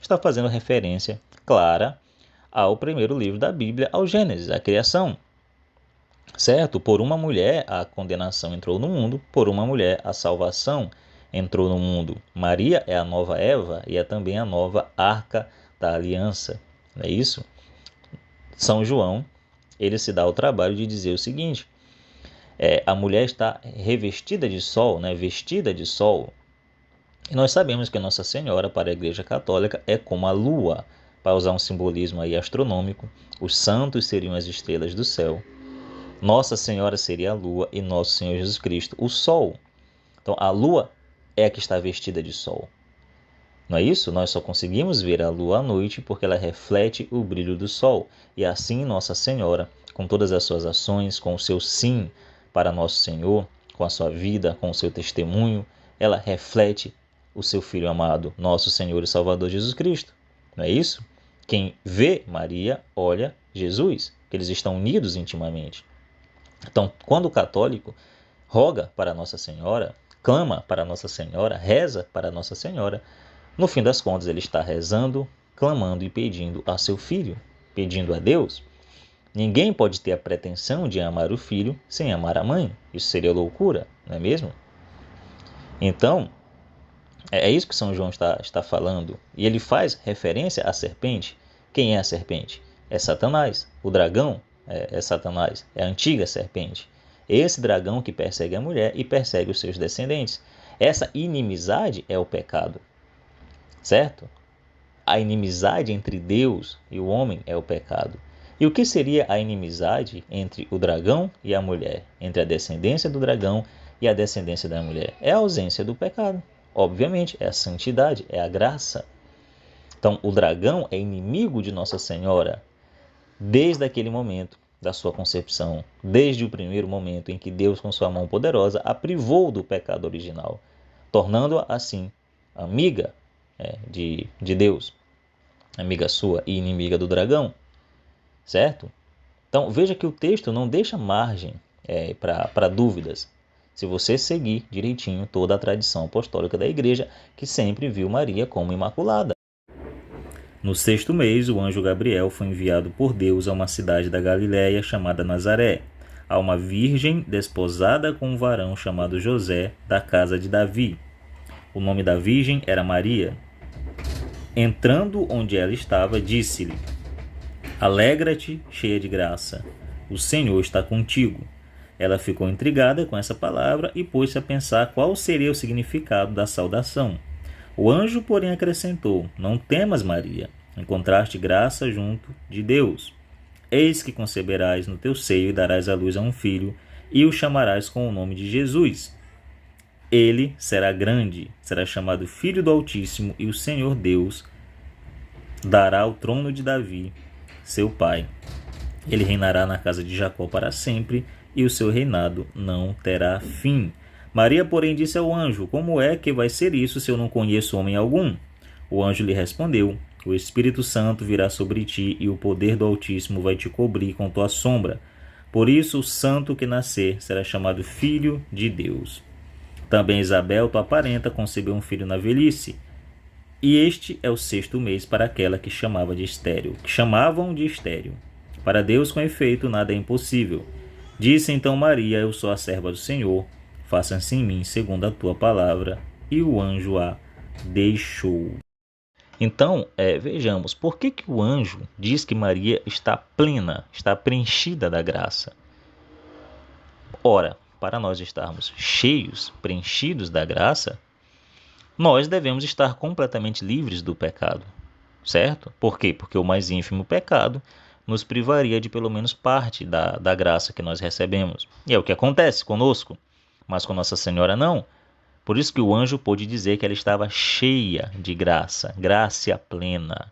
está fazendo referência clara ao primeiro livro da Bíblia, ao Gênesis, a criação. Certo? Por uma mulher a condenação entrou no mundo, por uma mulher a salvação entrou no mundo. Maria é a nova Eva e é também a nova Arca da Aliança. Não é isso? São João, ele se dá o trabalho de dizer o seguinte: a mulher está revestida de sol, vestida de sol. E nós sabemos que Nossa Senhora, para a Igreja Católica, é como a lua. Para usar um simbolismo aí astronômico, os santos seriam as estrelas do céu. Nossa Senhora seria a lua e Nosso Senhor Jesus Cristo o sol. Então, a lua é a que está vestida de sol. Não é isso? Nós só conseguimos ver a lua à noite porque ela reflete o brilho do sol. E assim Nossa Senhora, com todas as suas ações, com o seu sim para Nosso Senhor, com a sua vida, com o seu testemunho, ela reflete o seu Filho amado, Nosso Senhor e Salvador Jesus Cristo. Não é isso? Quem vê Maria, olha Jesus, que eles estão unidos intimamente. Então, quando o católico roga para Nossa Senhora, clama para Nossa Senhora, reza para Nossa Senhora, no fim das contas ele está rezando, clamando e pedindo a seu filho, pedindo a Deus. Ninguém pode ter a pretensão de amar o filho sem amar a mãe. Isso seria loucura, não é mesmo? Então, é isso que São João está falando. E ele faz referência à serpente. Quem é a serpente? É Satanás. O dragão é Satanás, é a antiga serpente. Esse dragão que persegue a mulher e persegue os seus descendentes. Essa inimizade é o pecado, certo? A inimizade entre Deus e o homem é o pecado. E o que seria a inimizade entre o dragão e a mulher? Entre a descendência do dragão e a descendência da mulher? É a ausência do pecado. Obviamente, é a santidade, é a graça. Então, o dragão é inimigo de Nossa Senhora desde aquele momento da sua concepção, desde o primeiro momento em que Deus, com sua mão poderosa, a privou do pecado original, tornando-a, assim, amiga de Deus, amiga sua e inimiga do dragão, certo? Então, veja que o texto não deixa margem para dúvidas, se você seguir direitinho toda a tradição apostólica da Igreja, que sempre viu Maria como imaculada. No 6º mês, o anjo Gabriel foi enviado por Deus a uma cidade da Galiléia chamada Nazaré, a uma virgem desposada com um varão chamado José, da casa de Davi. O nome da virgem era Maria. Entrando onde ela estava, disse-lhe: Alegra-te, cheia de graça, o Senhor está contigo. Ela ficou intrigada com essa palavra e pôs-se a pensar qual seria o significado da saudação. O anjo, porém, acrescentou: Não temas, Maria, encontraste graça junto de Deus. Eis que conceberás no teu seio e darás à luz a um filho, e o chamarás com o nome de Jesus. Ele será grande, será chamado Filho do Altíssimo, e o Senhor Deus dará o trono de Davi, seu pai. Ele reinará na casa de Jacó para sempre, e o seu reinado não terá fim. Maria, porém, disse ao anjo: Como é que vai ser isso se eu não conheço homem algum? O anjo lhe respondeu: o Espírito Santo virá sobre ti e o poder do Altíssimo vai te cobrir com tua sombra. Por isso, o santo que nascer será chamado Filho de Deus. Também Isabel, tua parenta, concebeu um filho na velhice. E este é o 6º mês para aquela que chamavam de estéril. Para Deus, com efeito, nada é impossível. Disse então Maria: eu sou a serva do Senhor, faça-se em mim segundo a tua palavra. E o anjo a deixou. Então, vejamos, por que o anjo diz que Maria está plena, está preenchida da graça? Ora, para nós estarmos cheios, preenchidos da graça, nós devemos estar completamente livres do pecado, certo? Por quê? Porque o mais ínfimo pecado nos privaria de pelo menos parte da graça que nós recebemos. E é o que acontece conosco, mas com Nossa Senhora não. Por isso que o anjo pôde dizer que ela estava cheia de graça, graça plena.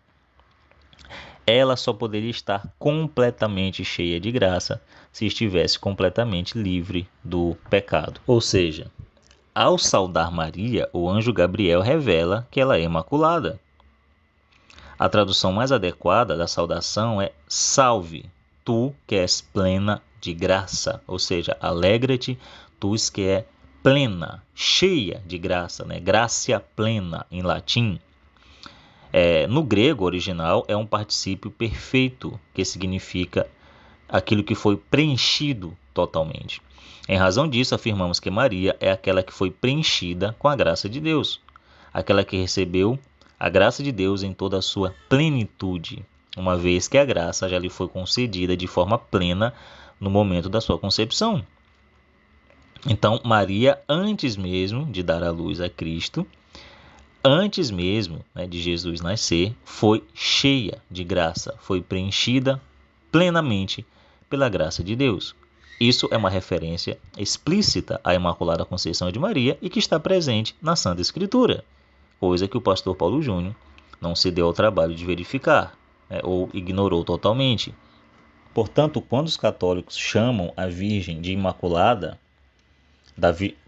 Ela só poderia estar completamente cheia de graça se estivesse completamente livre do pecado. Ou seja, ao saudar Maria, o anjo Gabriel revela que ela é imaculada. A tradução mais adequada da saudação é: salve, tu que és plena de graça. Ou seja, alegra-te, tu que é plena, cheia de graça, né? Gracia plena em latim. No grego original é um particípio perfeito, que significa aquilo que foi preenchido totalmente. Em razão disso, afirmamos que Maria é aquela que foi preenchida com a graça de Deus, aquela que recebeu a graça de Deus em toda a sua plenitude, uma vez que a graça já lhe foi concedida de forma plena no momento da sua concepção. Então, Maria, antes mesmo de dar à luz a Cristo, antes mesmo de Jesus nascer, foi cheia de graça, foi preenchida plenamente pela graça de Deus. Isso é uma referência explícita à Imaculada Conceição de Maria e que está presente na Santa Escritura, coisa que o pastor Paulo Júnior não se deu ao trabalho de verificar, ou ignorou totalmente. Portanto, quando os católicos chamam a Virgem de Imaculada,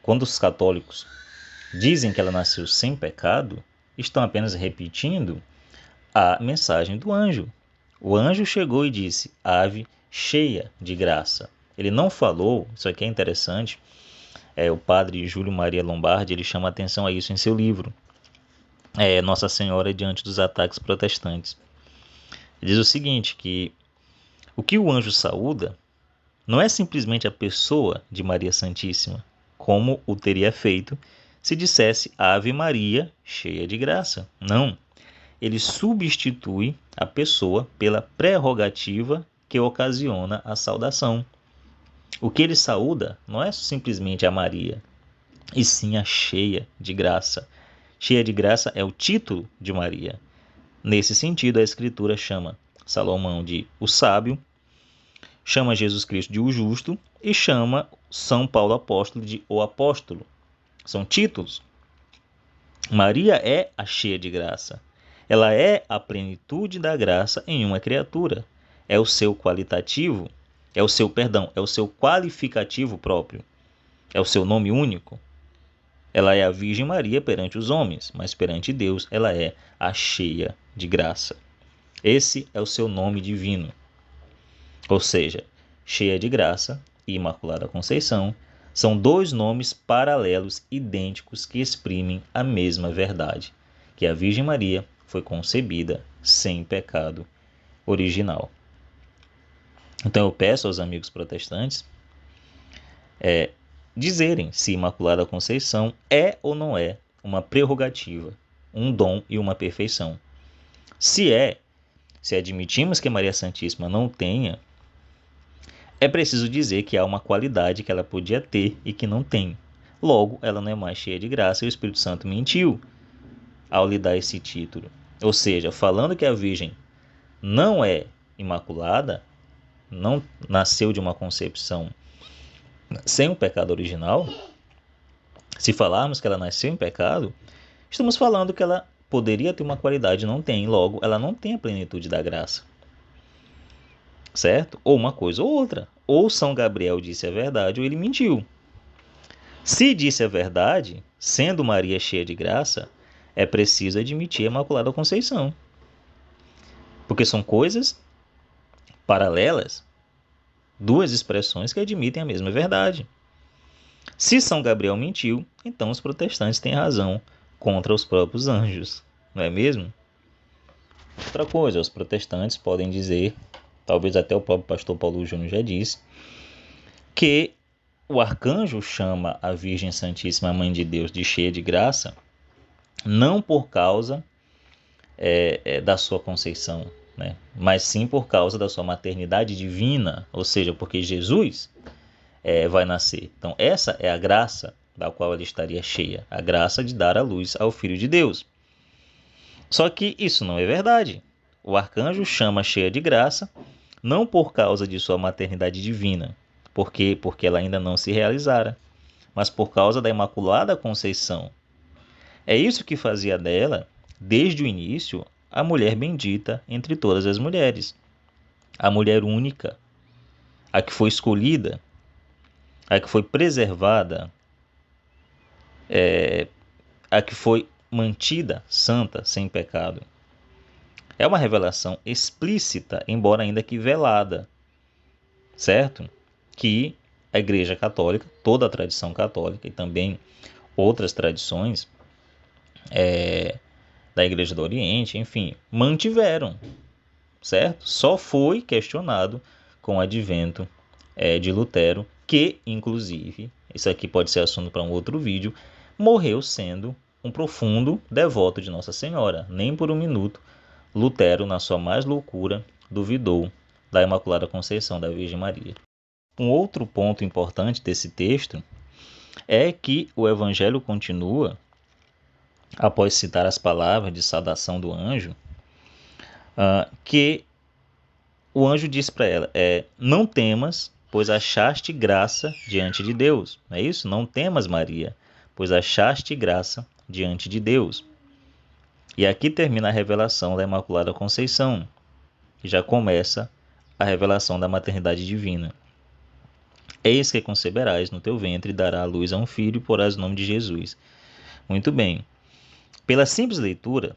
quando os católicos dizem que ela nasceu sem pecado, estão apenas repetindo a mensagem do anjo. O anjo chegou e disse: ave cheia de graça. Ele não falou, isso aqui é interessante, o padre Júlio Maria Lombardi, ele chama atenção a isso em seu livro, Nossa Senhora diante dos ataques protestantes. Ele diz o seguinte, que o que o anjo saúda não é simplesmente a pessoa de Maria Santíssima, como o teria feito se dissesse Ave Maria, cheia de graça. Não. Ele substitui a pessoa pela prerrogativa que ocasiona a saudação. O que ele saúda não é simplesmente a Maria, e sim a cheia de graça. Cheia de graça é o título de Maria. Nesse sentido, a Escritura chama Salomão de o sábio, chama Jesus Cristo de o justo e chama São Paulo apóstolo de o apóstolo. São títulos. Maria é a cheia de graça. Ela é a plenitude da graça em uma criatura. É o seu qualitativo, é o seu qualificativo próprio. É o seu nome único. Ela é a Virgem Maria perante os homens, mas perante Deus ela é a cheia de graça. Esse é o seu nome divino. Ou seja, cheia de graça e Imaculada Conceição são dois nomes paralelos, idênticos, que exprimem a mesma verdade, que a Virgem Maria foi concebida sem pecado original. Então eu peço aos amigos protestantes dizerem se Imaculada Conceição é ou não é uma prerrogativa, um dom e uma perfeição. Se admitimos que Maria Santíssima não tenha, é preciso dizer que há uma qualidade que ela podia ter e que não tem. Logo, ela não é mais cheia de graça e o Espírito Santo mentiu ao lhe dar esse título. Ou seja, falando que a Virgem não é imaculada, não nasceu de uma concepção sem o pecado original, se falarmos que ela nasceu em pecado, estamos falando que ela poderia ter uma qualidade e não tem. Logo, ela não tem a plenitude da graça. Certo? Ou uma coisa ou outra. Ou São Gabriel disse a verdade ou ele mentiu. Se disse a verdade, sendo Maria cheia de graça, é preciso admitir a Imaculada Conceição. Porque são coisas paralelas, duas expressões que admitem a mesma verdade. Se São Gabriel mentiu, então os protestantes têm razão contra os próprios anjos, não é mesmo? Outra coisa, os protestantes podem dizer, talvez até o próprio pastor Paulo Júnior já disse, que o arcanjo chama a Virgem Santíssima Mãe de Deus de cheia de graça, não por causa da sua conceição, né? Mas sim por causa da sua maternidade divina, ou seja, porque Jesus vai nascer. Então essa é a graça da qual ela estaria cheia, a graça de dar à luz ao Filho de Deus. Só que isso não é verdade. O arcanjo chama cheia de graça, não por causa de sua maternidade divina, porque ela ainda não se realizara, mas por causa da Imaculada Conceição. É isso que fazia dela, desde o início, a mulher bendita entre todas as mulheres, a mulher única, a que foi escolhida, a que foi preservada, a que foi mantida santa, sem pecado. É uma revelação explícita, embora ainda que velada, certo? Que a Igreja Católica, toda a tradição católica e também outras tradições da Igreja do Oriente, enfim, mantiveram, certo? Só foi questionado com o advento de Lutero, que, inclusive, isso aqui pode ser assunto para um outro vídeo, morreu sendo um profundo devoto de Nossa Senhora. Nem por um minuto Lutero, na sua mais loucura, duvidou da Imaculada Conceição da Virgem Maria. Um outro ponto importante desse texto é que o Evangelho continua, após citar as palavras de saudação do anjo, que o anjo diz para ela, não temas, pois achaste graça diante de Deus. Não é isso? Não temas, Maria, pois achaste graça diante de Deus. E aqui termina a revelação da Imaculada Conceição, que já começa a revelação da maternidade divina. Eis que conceberás no teu ventre e dará à luz a um filho e porás o nome de Jesus. Muito bem. Pela simples leitura,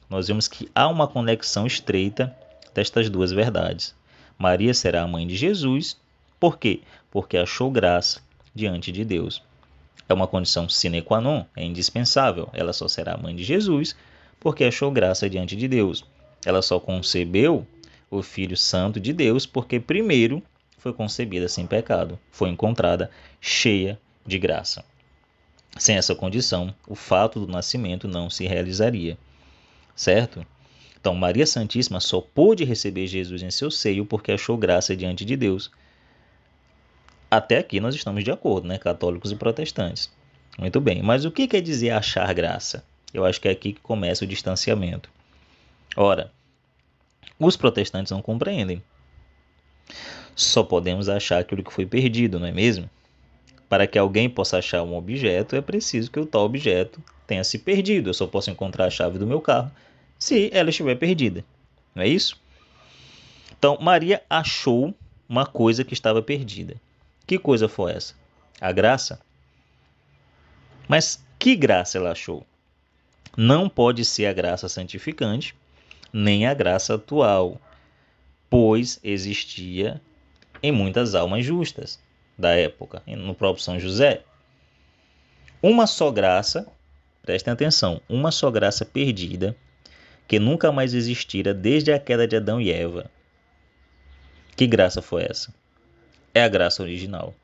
nós vemos que há uma conexão estreita destas duas verdades. Maria será a mãe de Jesus. Por quê? Porque achou graça diante de Deus. É uma condição sine qua non, é indispensável. Ela só será a mãe de Jesus porque achou graça diante de Deus. Ela só concebeu o Filho Santo de Deus porque primeiro foi concebida sem pecado, foi encontrada cheia de graça. Sem essa condição, o fato do nascimento não se realizaria, certo? Então, Maria Santíssima só pôde receber Jesus em seu seio porque achou graça diante de Deus. Até aqui nós estamos de acordo, né? Católicos e protestantes. Muito bem, mas o que quer dizer achar graça? Eu acho que é aqui que começa o distanciamento. Ora, os protestantes não compreendem. Só podemos achar aquilo que foi perdido, não é mesmo? Para que alguém possa achar um objeto, é preciso que o tal objeto tenha se perdido. Eu só posso encontrar a chave do meu carro se ela estiver perdida. Não é isso? Então, Maria achou uma coisa que estava perdida. Que coisa foi essa? A graça? Mas que graça ela achou? Não pode ser a graça santificante, nem a graça atual, pois existia em muitas almas justas da época, no próprio São José. Uma só graça, prestem atenção, uma só graça perdida, que nunca mais existira desde a queda de Adão e Eva. Que graça foi essa? É a graça original.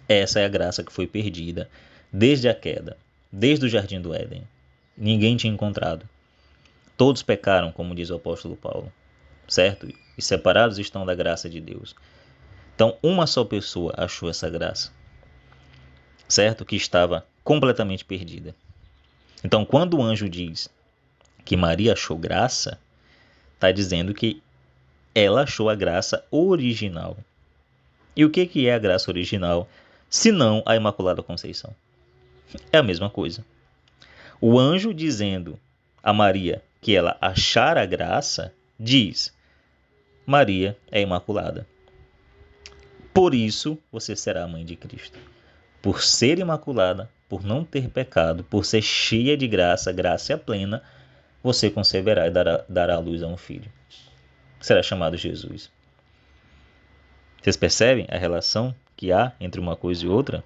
Essa é a graça que foi perdida desde a queda, desde o Jardim do Éden. Ninguém tinha encontrado. Todos pecaram, como diz o apóstolo Paulo, certo? E separados estão da graça de Deus. Então, uma só pessoa achou essa graça, certo? Que estava completamente perdida. Então, quando o anjo diz que Maria achou graça, está dizendo que ela achou a graça original. E o que é a graça original, se não a Imaculada Conceição? É a mesma coisa. O anjo dizendo a Maria que ela achara a graça, diz: Maria é imaculada. Por isso você será a mãe de Cristo. Por ser imaculada, por não ter pecado, por ser cheia de graça, graça plena, você conceberá e dará à luz a um filho. Será chamado Jesus. Vocês percebem a relação que há entre uma coisa e outra?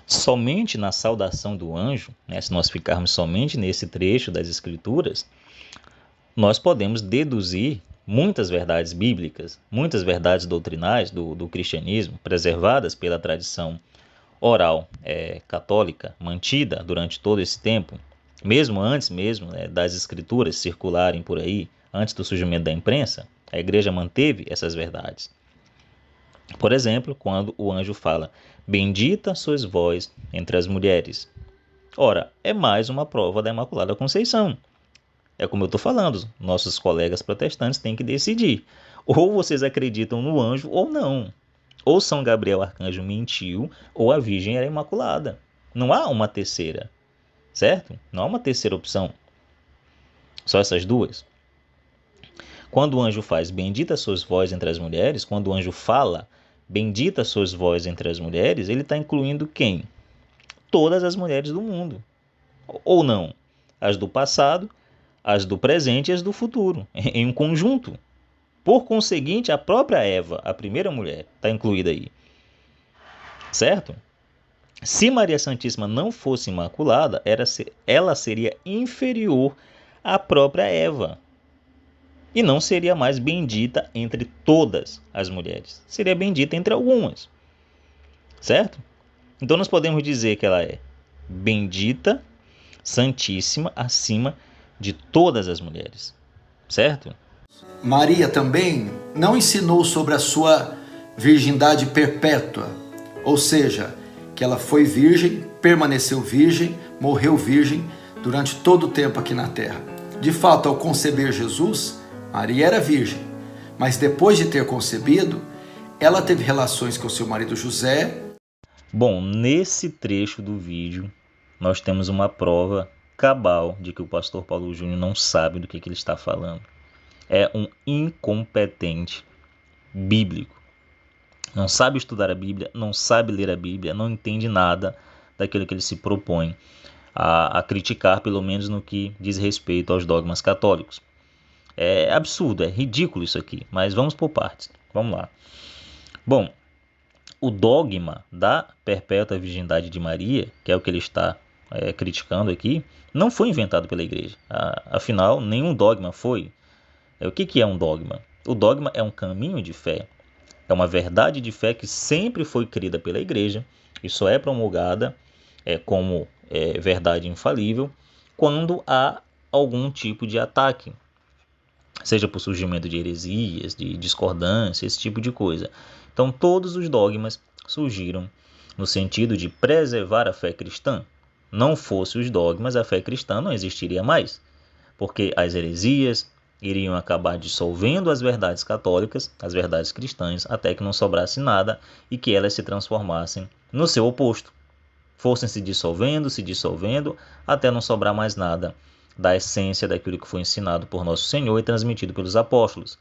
Somente na saudação do anjo, se nós ficarmos somente nesse trecho das Escrituras, nós podemos deduzir muitas verdades bíblicas, muitas verdades doutrinais do cristianismo, preservadas pela tradição oral católica, mantida durante todo esse tempo, mesmo antes das Escrituras circularem por aí, antes do surgimento da imprensa, a igreja manteve essas verdades. Por exemplo, quando o anjo fala, bendita sois vós entre as mulheres. Ora, é mais uma prova da Imaculada Conceição. É como eu estou falando, nossos colegas protestantes têm que decidir. Ou vocês acreditam no anjo ou não. Ou São Gabriel Arcanjo mentiu, ou a Virgem era imaculada. Não há uma terceira, certo? Não há uma terceira opção. Só essas duas. Quando o anjo faz bendita sois vós entre as mulheres, quando o anjo fala bendita sois vós entre as mulheres, ele está incluindo quem? Todas as mulheres do mundo. Ou não? As do passado, as do presente e as do futuro, em um conjunto. Por conseguinte, a própria Eva, a primeira mulher, está incluída aí. Certo? Se Maria Santíssima não fosse imaculada, ela seria inferior à própria Eva. E não seria mais bendita entre todas as mulheres. Seria bendita entre algumas. Certo? Então nós podemos dizer que ela é bendita, santíssima, acima de todas as mulheres. Certo? Maria também não ensinou sobre a sua virgindade perpétua, ou seja, que ela foi virgem, permaneceu virgem, morreu virgem durante todo o tempo aqui na terra. De fato, ao conceber Jesus, Maria era virgem, mas depois de ter concebido, ela teve relações com seu marido José. Bom, nesse trecho do vídeo, nós temos uma prova cabal de que o pastor Paulo Júnior não sabe do que ele está falando. É um incompetente bíblico. Não sabe estudar a Bíblia, não sabe ler a Bíblia, não entende nada daquilo que ele se propõe a criticar, pelo menos no que diz respeito aos dogmas católicos. É absurdo, é ridículo isso aqui, mas vamos por partes. Vamos lá. Bom, o dogma da perpétua virgindade de Maria, que é o que ele está criticando aqui, não foi inventado pela igreja. Afinal, nenhum dogma foi. O que é um dogma? O dogma é um caminho de fé. É uma verdade de fé que sempre foi crida pela igreja e só é promulgada como verdade infalível quando há algum tipo de ataque, seja por surgimento de heresias, de discordância, esse tipo de coisa. Então, todos os dogmas surgiram no sentido de preservar a fé cristã. Não fosse os dogmas, a fé cristã não existiria mais, porque as heresias iriam acabar dissolvendo as verdades católicas, as verdades cristãs, até que não sobrasse nada e que elas se transformassem no seu oposto. Fossem se dissolvendo, até não sobrar mais nada da essência daquilo que foi ensinado por nosso Senhor e transmitido pelos apóstolos.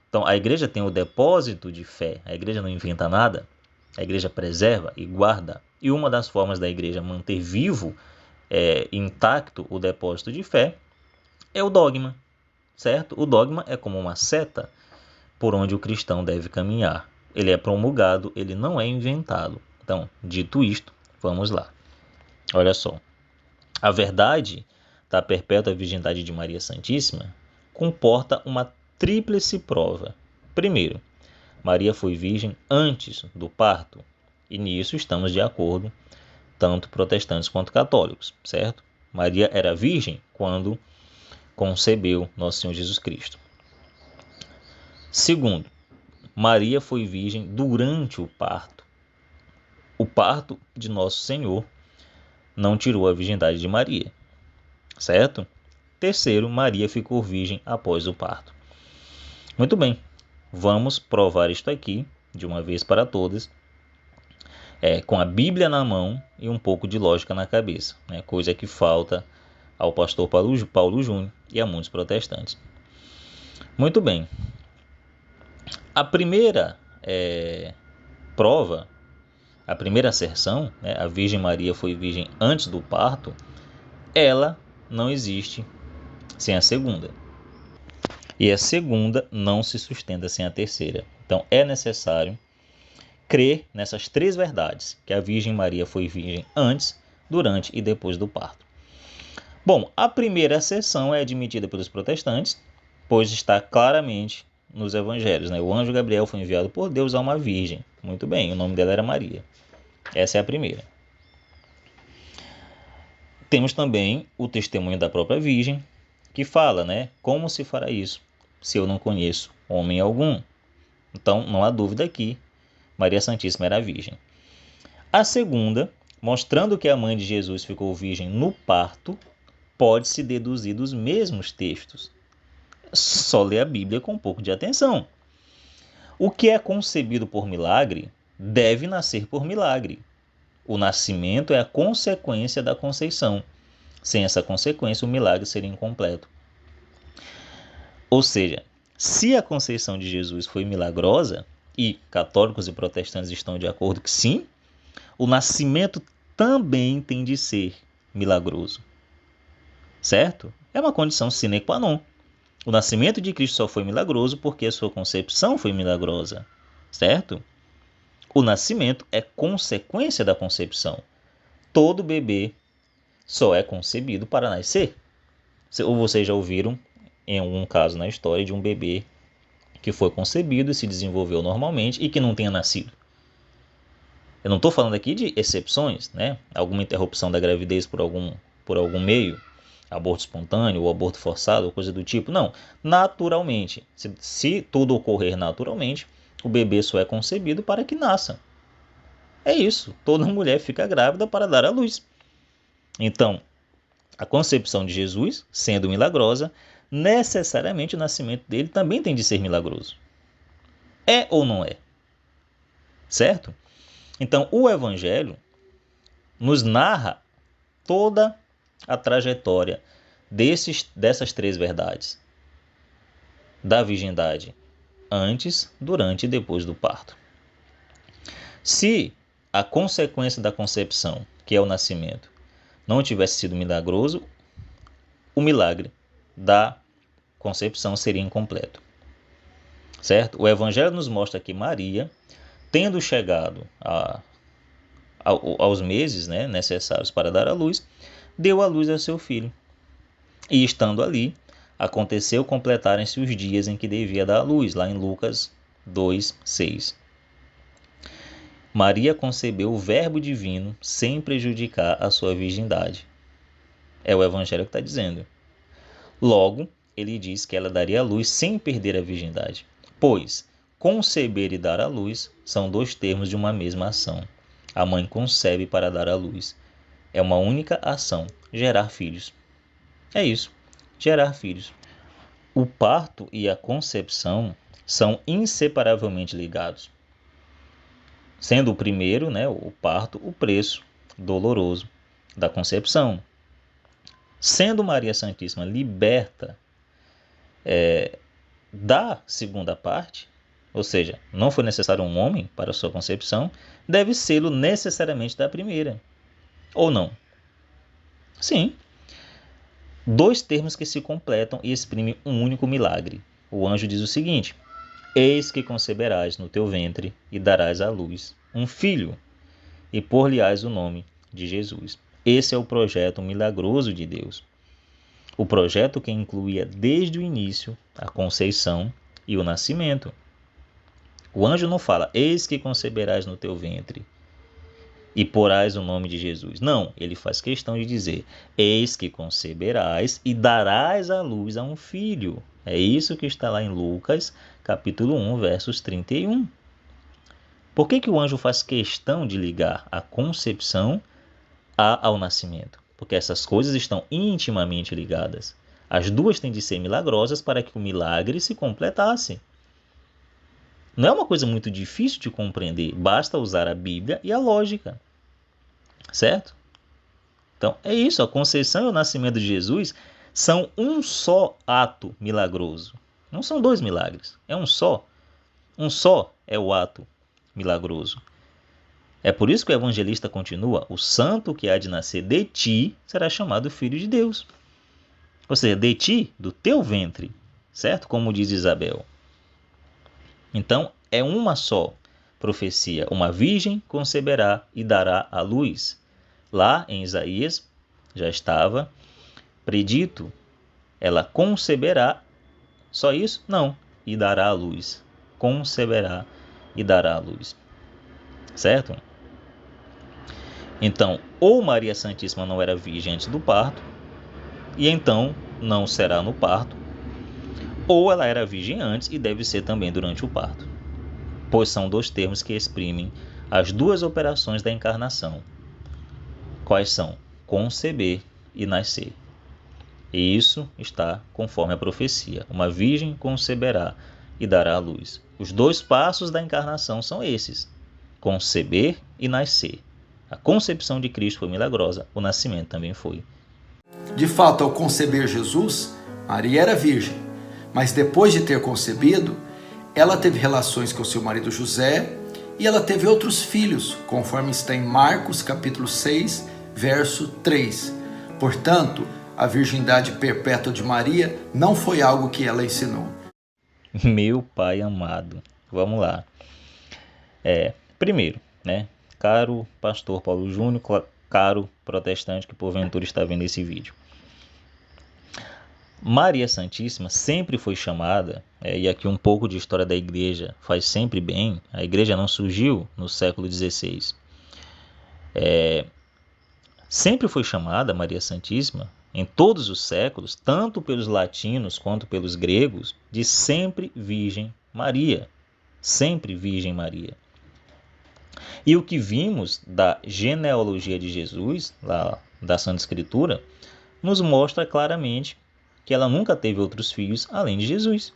Então, a igreja tem o depósito de fé, a igreja não inventa nada, a igreja preserva e guarda. E uma das formas da igreja manter vivo, intacto o depósito de fé, é o dogma. Certo? O dogma é como uma seta por onde o cristão deve caminhar. Ele é promulgado, ele não é inventado. Então, dito isto, vamos lá. Olha só. A verdade da perpétua virgindade de Maria Santíssima comporta uma tríplice prova. Primeiro, Maria foi virgem antes do parto. E nisso estamos de acordo, tanto protestantes quanto católicos, certo? Maria era virgem quando concebeu nosso Senhor Jesus Cristo. Segundo, Maria foi virgem durante o parto. O parto de nosso Senhor não tirou a virgindade de Maria, certo? Terceiro, Maria ficou virgem após o parto. Muito bem, vamos provar isto aqui, de uma vez para todas, com a Bíblia na mão e um pouco de lógica na cabeça, coisa que falta ao pastor Paulo Júnior e a muitos protestantes. Muito bem. A primeira prova a primeira asserção, né, a Virgem Maria foi virgem antes do parto, ela não existe sem a segunda. E a segunda não se sustenta sem a terceira. Então é necessário crer nessas três verdades, que a Virgem Maria foi virgem antes, durante e depois do parto. Bom, a primeira asserção é admitida pelos protestantes, pois está claramente nos evangelhos, né? O anjo Gabriel foi enviado por Deus a uma virgem. Muito bem, o nome dela era Maria. Essa é a primeira. Temos também o testemunho da própria virgem, que fala, né? Como se fará isso, se eu não conheço homem algum? Então, não há dúvida aqui, Maria Santíssima era virgem. A segunda, mostrando que a mãe de Jesus ficou virgem no parto, pode-se deduzir dos mesmos textos. Só ler a Bíblia com um pouco de atenção. O que é concebido por milagre deve nascer por milagre. O nascimento é a consequência da conceição. Sem essa consequência, o milagre seria incompleto. Ou seja, se a conceição de Jesus foi milagrosa, e católicos e protestantes estão de acordo que sim, o nascimento também tem de ser milagroso. Certo? É uma condição sine qua non. O nascimento de Cristo só foi milagroso porque a sua concepção foi milagrosa. Certo? O nascimento é consequência da concepção. Todo bebê só é concebido para nascer. Ou vocês já ouviram em algum caso na história de um bebê que foi concebido e se desenvolveu normalmente e que não tenha nascido. Eu não estou falando aqui de exceções, né? Alguma interrupção da gravidez por algum meio, aborto espontâneo ou aborto forçado ou coisa do tipo. Não, naturalmente. Se tudo ocorrer naturalmente, o bebê só é concebido para que nasça. É isso, toda mulher fica grávida para dar à luz. Então, a concepção de Jesus, sendo milagrosa, necessariamente o nascimento dele também tem de ser milagroso. É ou não é? Certo? Então, o Evangelho nos narra toda a trajetória dessas três verdades. Da virgindade antes, durante e depois do parto. Se a consequência da concepção, que é o nascimento, não tivesse sido milagroso, o milagre da concepção seria incompleto. Certo? O Evangelho nos mostra que Maria, tendo chegado aos meses, né, necessários para dar à luz, deu à luz a seu filho. E estando ali, aconteceu completarem-se os dias em que devia dar à luz, lá em Lucas 2:6. Maria concebeu o Verbo divino sem prejudicar a sua virgindade. É o Evangelho que está dizendo. Logo, ele diz que ela daria à luz sem perder a virgindade, pois conceber e dar à luz são dois termos de uma mesma ação. A mãe concebe para dar à luz. É uma única ação, gerar filhos. É isso, gerar filhos. O parto e a concepção são inseparavelmente ligados. Sendo o primeiro, né, o parto, o preço doloroso da concepção. Sendo Maria Santíssima liberta da segunda parte, ou seja, não foi necessário um homem para sua concepção, deve sê-lo necessariamente da primeira. Ou não? Sim. Dois termos que se completam e exprimem um único milagre. O anjo diz o seguinte: eis que conceberás no teu ventre e darás à luz um filho, e por-lhe-ás o nome de Jesus. Esse é o projeto milagroso de Deus. O projeto que incluía desde o início a conceição e o nascimento. O anjo não fala, eis que conceberás no teu ventre e porás o nome de Jesus. Não, ele faz questão de dizer, eis que conceberás e darás à luz a um filho. É isso que está lá em Lucas, capítulo 1, versos 31. Por que o anjo faz questão de ligar a concepção ao nascimento? Porque essas coisas estão intimamente ligadas. As duas têm de ser milagrosas para que o milagre se completasse. Não é uma coisa muito difícil de compreender, basta usar a Bíblia e a lógica. Certo? Então, é isso, a conceição e o nascimento de Jesus são um só ato milagroso. Não são dois milagres, é um só. Um só é o ato milagroso. É por isso que o evangelista continua: o santo que há de nascer de ti será chamado filho de Deus. Ou seja, de ti, do teu ventre, certo? Como diz Isabel. Então, é uma só profecia. Uma virgem conceberá e dará à luz. Lá em Isaías já estava predito. Ela conceberá, só isso? Não. E dará à luz. Conceberá e dará à luz. Certo? Então, ou Maria Santíssima não era virgem antes do parto, e então não será no parto, ou ela era virgem antes e deve ser também durante o parto, pois são dois termos que exprimem as duas operações da encarnação. Quais são? Conceber e nascer. E isso está conforme a profecia. Uma virgem conceberá e dará à luz. Os dois passos da encarnação são esses: conceber e nascer. A concepção de Cristo foi milagrosa, o nascimento também foi. De fato, ao conceber Jesus, Maria era virgem, mas depois de ter concebido, ela teve relações com seu marido José e ela teve outros filhos, conforme está em Marcos capítulo 6, verso 3. Portanto, a virgindade perpétua de Maria não foi algo que ela ensinou. Meu pai amado, vamos lá. Primeiro, caro pastor Paulo Júnior, caro protestante que porventura está vendo esse vídeo. Maria Santíssima sempre foi chamada, e aqui um pouco de história da igreja faz sempre bem, a igreja não surgiu no século XVI. Sempre foi chamada Maria Santíssima, em todos os séculos, tanto pelos latinos quanto pelos gregos, de sempre Virgem Maria. Sempre Virgem Maria. E o que vimos da genealogia de Jesus, lá da Santa Escritura, nos mostra claramente que ela nunca teve outros filhos além de Jesus.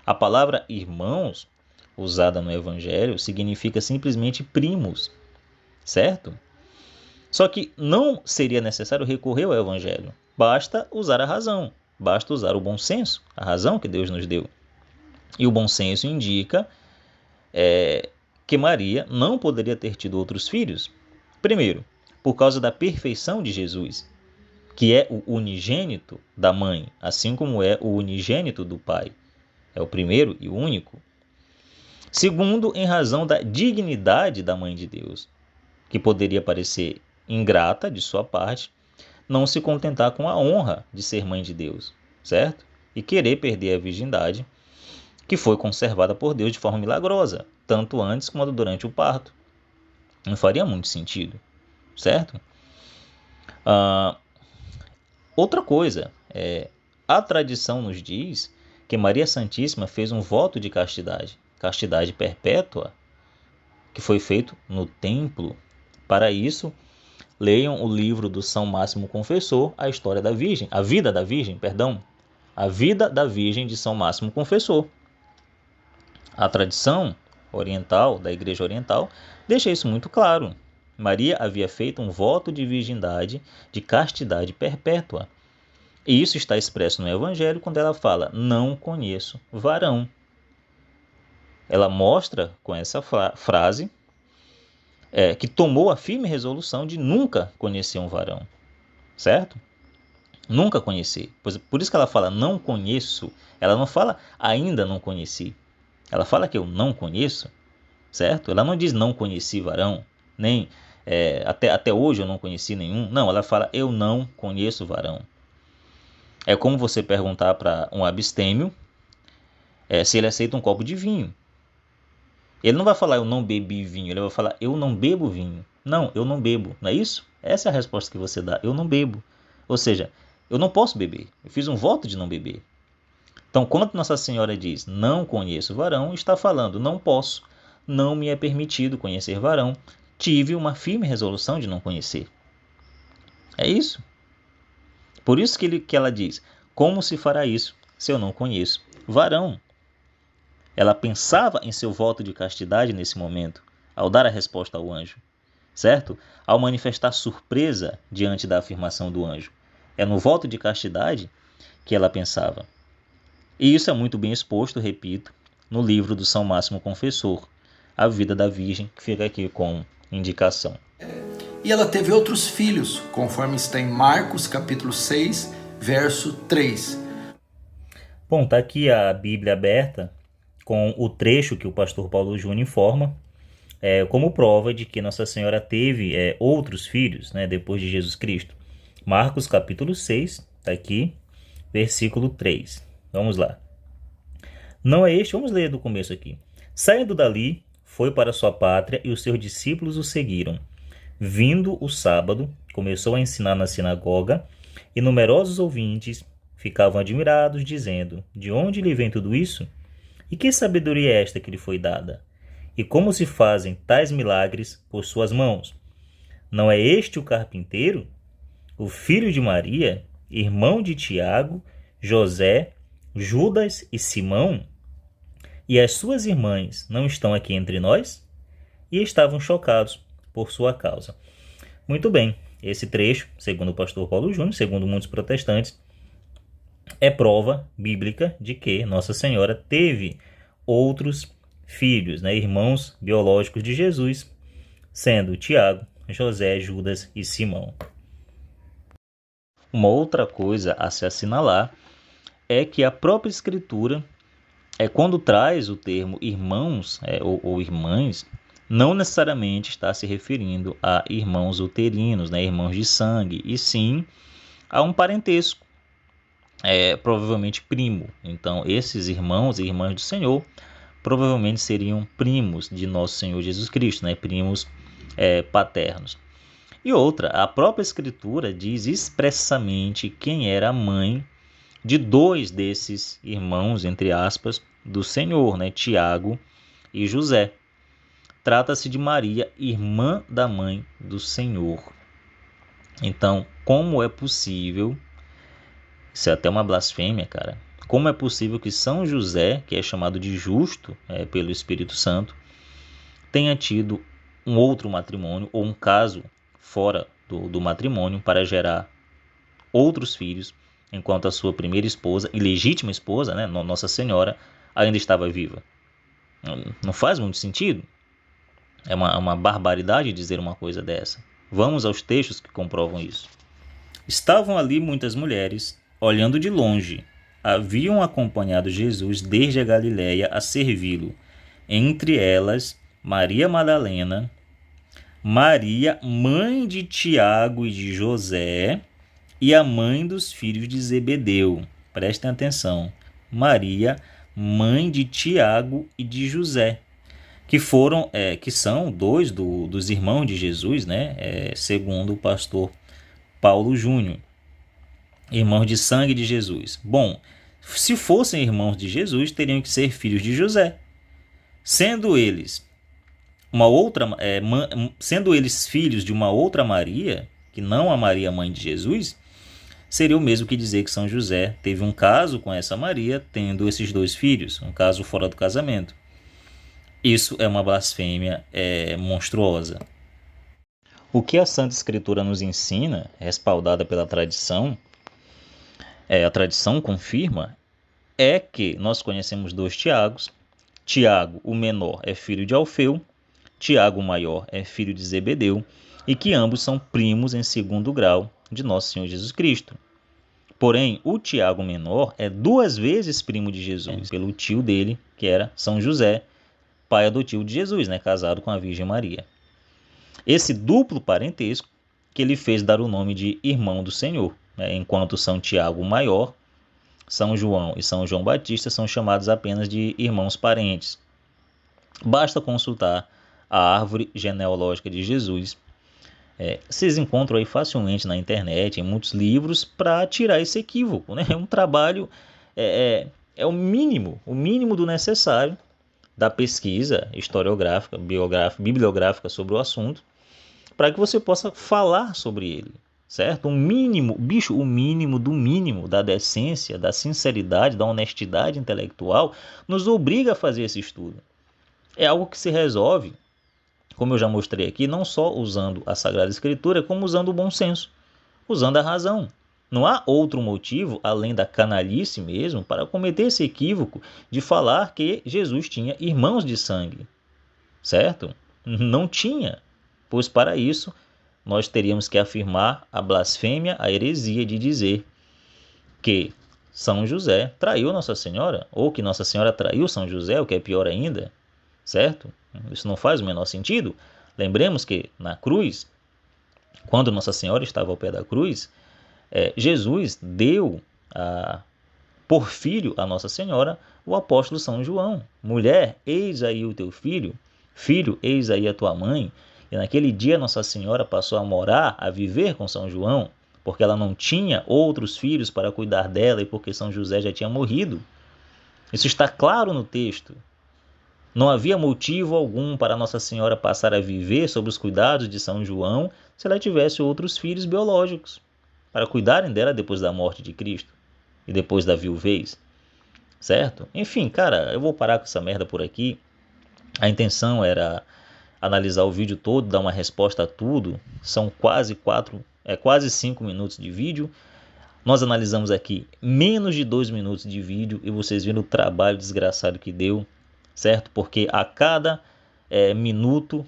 A palavra irmãos, usada no Evangelho, significa simplesmente primos, certo? Só que não seria necessário recorrer ao Evangelho. Basta usar a razão, basta usar o bom senso, a razão que Deus nos deu. E o bom senso indica que Maria não poderia ter tido outros filhos. Primeiro, por causa da perfeição de Jesus, que é o unigênito da mãe, assim como é o unigênito do pai. É o primeiro e o único. Segundo, em razão da dignidade da mãe de Deus, que poderia parecer ingrata de sua parte, não se contentar com a honra de ser mãe de Deus, certo? E querer perder a virgindade, que foi conservada por Deus de forma milagrosa, tanto antes quanto durante o parto. Não faria muito sentido, certo? Outra coisa, a tradição nos diz que Maria Santíssima fez um voto de castidade perpétua, que foi feito no templo. Para isso, leiam o livro do São Máximo Confessor, a vida da Virgem de São Máximo Confessor. A tradição oriental, da Igreja Oriental, deixa isso muito claro. Maria havia feito um voto de virgindade, de castidade perpétua. E isso está expresso no Evangelho quando ela fala: não conheço varão. Ela mostra com essa frase que tomou a firme resolução de nunca conhecer um varão, certo? Nunca conhecer. Por isso que ela fala não conheço. Ela não fala ainda não conheci. Ela fala que eu não conheço, certo? Ela não diz não conheci varão, nem até hoje eu não conheci nenhum. Não, ela fala eu não conheço varão. É como você perguntar para um abstêmio se ele aceita um copo de vinho. Ele não vai falar eu não bebi vinho, ele vai falar eu não bebo vinho. Não, eu não bebo, não é isso? Essa é a resposta que você dá, eu não bebo. Ou seja, eu não posso beber, eu fiz um voto de não beber. Então, quando Nossa Senhora diz não conheço varão, está falando não posso, não me é permitido conhecer varão, tive uma firme resolução de não conhecer. É isso. Por isso que ela diz, como se fará isso se eu não conheço varão? Ela pensava em seu voto de castidade nesse momento, ao dar a resposta ao anjo, certo? Ao manifestar surpresa diante da afirmação do anjo. É no voto de castidade que ela pensava. E isso é muito bem exposto, repito, no livro do São Máximo Confessor, A Vida da Virgem, que fica aqui com indicação. E ela teve outros filhos, conforme está em Marcos capítulo 6, verso 3. Bom, tá aqui a Bíblia aberta com o trecho que o pastor Paulo Júnior informa como prova de que Nossa Senhora teve outros filhos, né, depois de Jesus Cristo. Marcos capítulo 6, tá aqui, versículo 3. Vamos lá. Não é este, vamos ler do começo aqui. Saindo dali, foi para sua pátria e os seus discípulos o seguiram. Vindo o sábado, começou a ensinar na sinagoga e numerosos ouvintes ficavam admirados, dizendo: de onde lhe vem tudo isso? E que sabedoria é esta que lhe foi dada? E como se fazem tais milagres por suas mãos? Não é este o carpinteiro, o filho de Maria, irmão de Tiago, José, Judas e Simão? E as suas irmãs não estão aqui entre nós? E estavam chocados por sua causa. Muito bem, esse trecho, segundo o pastor Paulo Júnior, segundo muitos protestantes, é prova bíblica de que Nossa Senhora teve outros filhos, né, irmãos biológicos de Jesus, sendo Tiago, José, Judas e Simão. Uma outra coisa a se assinalar é que a própria Escritura, quando traz o termo irmãos ou irmãs, não necessariamente está se referindo a irmãos uterinos, né, irmãos de sangue, e sim a um parentesco, provavelmente primo. Então, esses irmãos e irmãs do Senhor provavelmente seriam primos de Nosso Senhor Jesus Cristo, né, primos paternos. E outra, a própria Escritura diz expressamente quem era a mãe de dois desses irmãos, entre aspas, do Senhor, né, Tiago e José. Trata-se de Maria, irmã da mãe do Senhor. Então, como é possível, isso é até uma blasfêmia, cara, como é possível que São José, que é chamado de justo pelo Espírito Santo, tenha tido um outro matrimônio ou um caso fora do matrimônio para gerar outros filhos, enquanto a sua primeira esposa e legítima esposa, né, Nossa Senhora, ainda estava viva? Não faz muito sentido. É uma barbaridade dizer uma coisa dessa. Vamos aos textos que comprovam isso. Estavam ali muitas mulheres, olhando de longe. Haviam acompanhado Jesus desde a Galiléia a servi-lo. Entre elas, Maria Madalena, Maria, mãe de Tiago e de José, e a mãe dos filhos de Zebedeu. Prestem atenção. Maria, mãe de Tiago e de José, que são dois dos irmãos de Jesus, né? Segundo o pastor Paulo Júnior, irmãos de sangue de Jesus. Bom, se fossem irmãos de Jesus, teriam que ser filhos de José, sendo eles filhos de uma outra Maria, que não a Maria mãe de Jesus. Seria o mesmo que dizer que São José teve um caso com essa Maria, tendo esses dois filhos, um caso fora do casamento. Isso é uma blasfêmia monstruosa. O que a Santa Escritura nos ensina, respaldada pela tradição, a tradição confirma, é que nós conhecemos dois Tiagos. Tiago, o menor, é filho de Alfeu, Tiago, o maior, é filho de Zebedeu, e que ambos são primos em segundo grau de Nosso Senhor Jesus Cristo. Porém, o Tiago menor é 2 vezes primo de Jesus, pelo tio dele, que era São José, pai adotivo de Jesus, né, casado com a Virgem Maria. Esse duplo parentesco que lhe fez dar o nome de irmão do Senhor, né, enquanto São Tiago maior, São João e São João Batista são chamados apenas de irmãos parentes. Basta consultar a árvore genealógica de Jesus. Vocês encontram aí facilmente na internet, em muitos livros, para tirar esse equívoco, né? É um trabalho, é o mínimo do necessário da pesquisa historiográfica, bibliográfica sobre o assunto, para que você possa falar sobre ele, certo? O mínimo do mínimo da decência, da sinceridade, da honestidade intelectual nos obriga a fazer esse estudo. É algo que se resolve, como eu já mostrei aqui, não só usando a Sagrada Escritura, como usando o bom senso, usando a razão. Não há outro motivo, além da canalice mesmo, para cometer esse equívoco de falar que Jesus tinha irmãos de sangue, certo? Não tinha. pois para isso nós teríamos que afirmar a blasfêmia, a heresia de dizer que São José traiu Nossa Senhora, ou que Nossa Senhora traiu São José, o que é pior ainda, certo? Isso não faz o menor sentido. Lembremos que na cruz, quando Nossa Senhora estava ao pé da cruz, Jesus deu por filho a Nossa Senhora o apóstolo São João. Mulher, eis aí o teu filho. Filho, eis aí a tua mãe. E naquele dia Nossa Senhora passou a morar, a viver com São João, porque ela não tinha outros filhos para cuidar dela e porque São José já tinha morrido. Isso está claro no texto. Não havia motivo algum para Nossa Senhora passar a viver sob os cuidados de São João se ela tivesse outros filhos biológicos para cuidarem dela depois da morte de Cristo e depois da viuvez, certo? Enfim, cara, eu vou parar com essa merda por aqui. A intenção era analisar o vídeo todo, dar uma resposta a tudo. São quase 5 minutos de vídeo. Nós analisamos aqui menos de 2 minutos de vídeo e vocês viram o trabalho desgraçado que deu, certo? Porque a cada minuto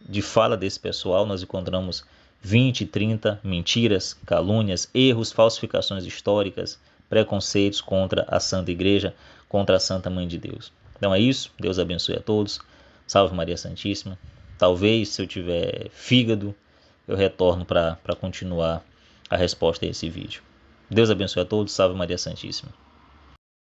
de fala desse pessoal nós encontramos 20, 30 mentiras, calúnias, erros, falsificações históricas, preconceitos contra a Santa Igreja, contra a Santa Mãe de Deus. Então é isso, Deus abençoe a todos, salve Maria Santíssima. Talvez, se eu tiver fígado, eu retorno para continuar a resposta a esse vídeo. Deus abençoe a todos, salve Maria Santíssima.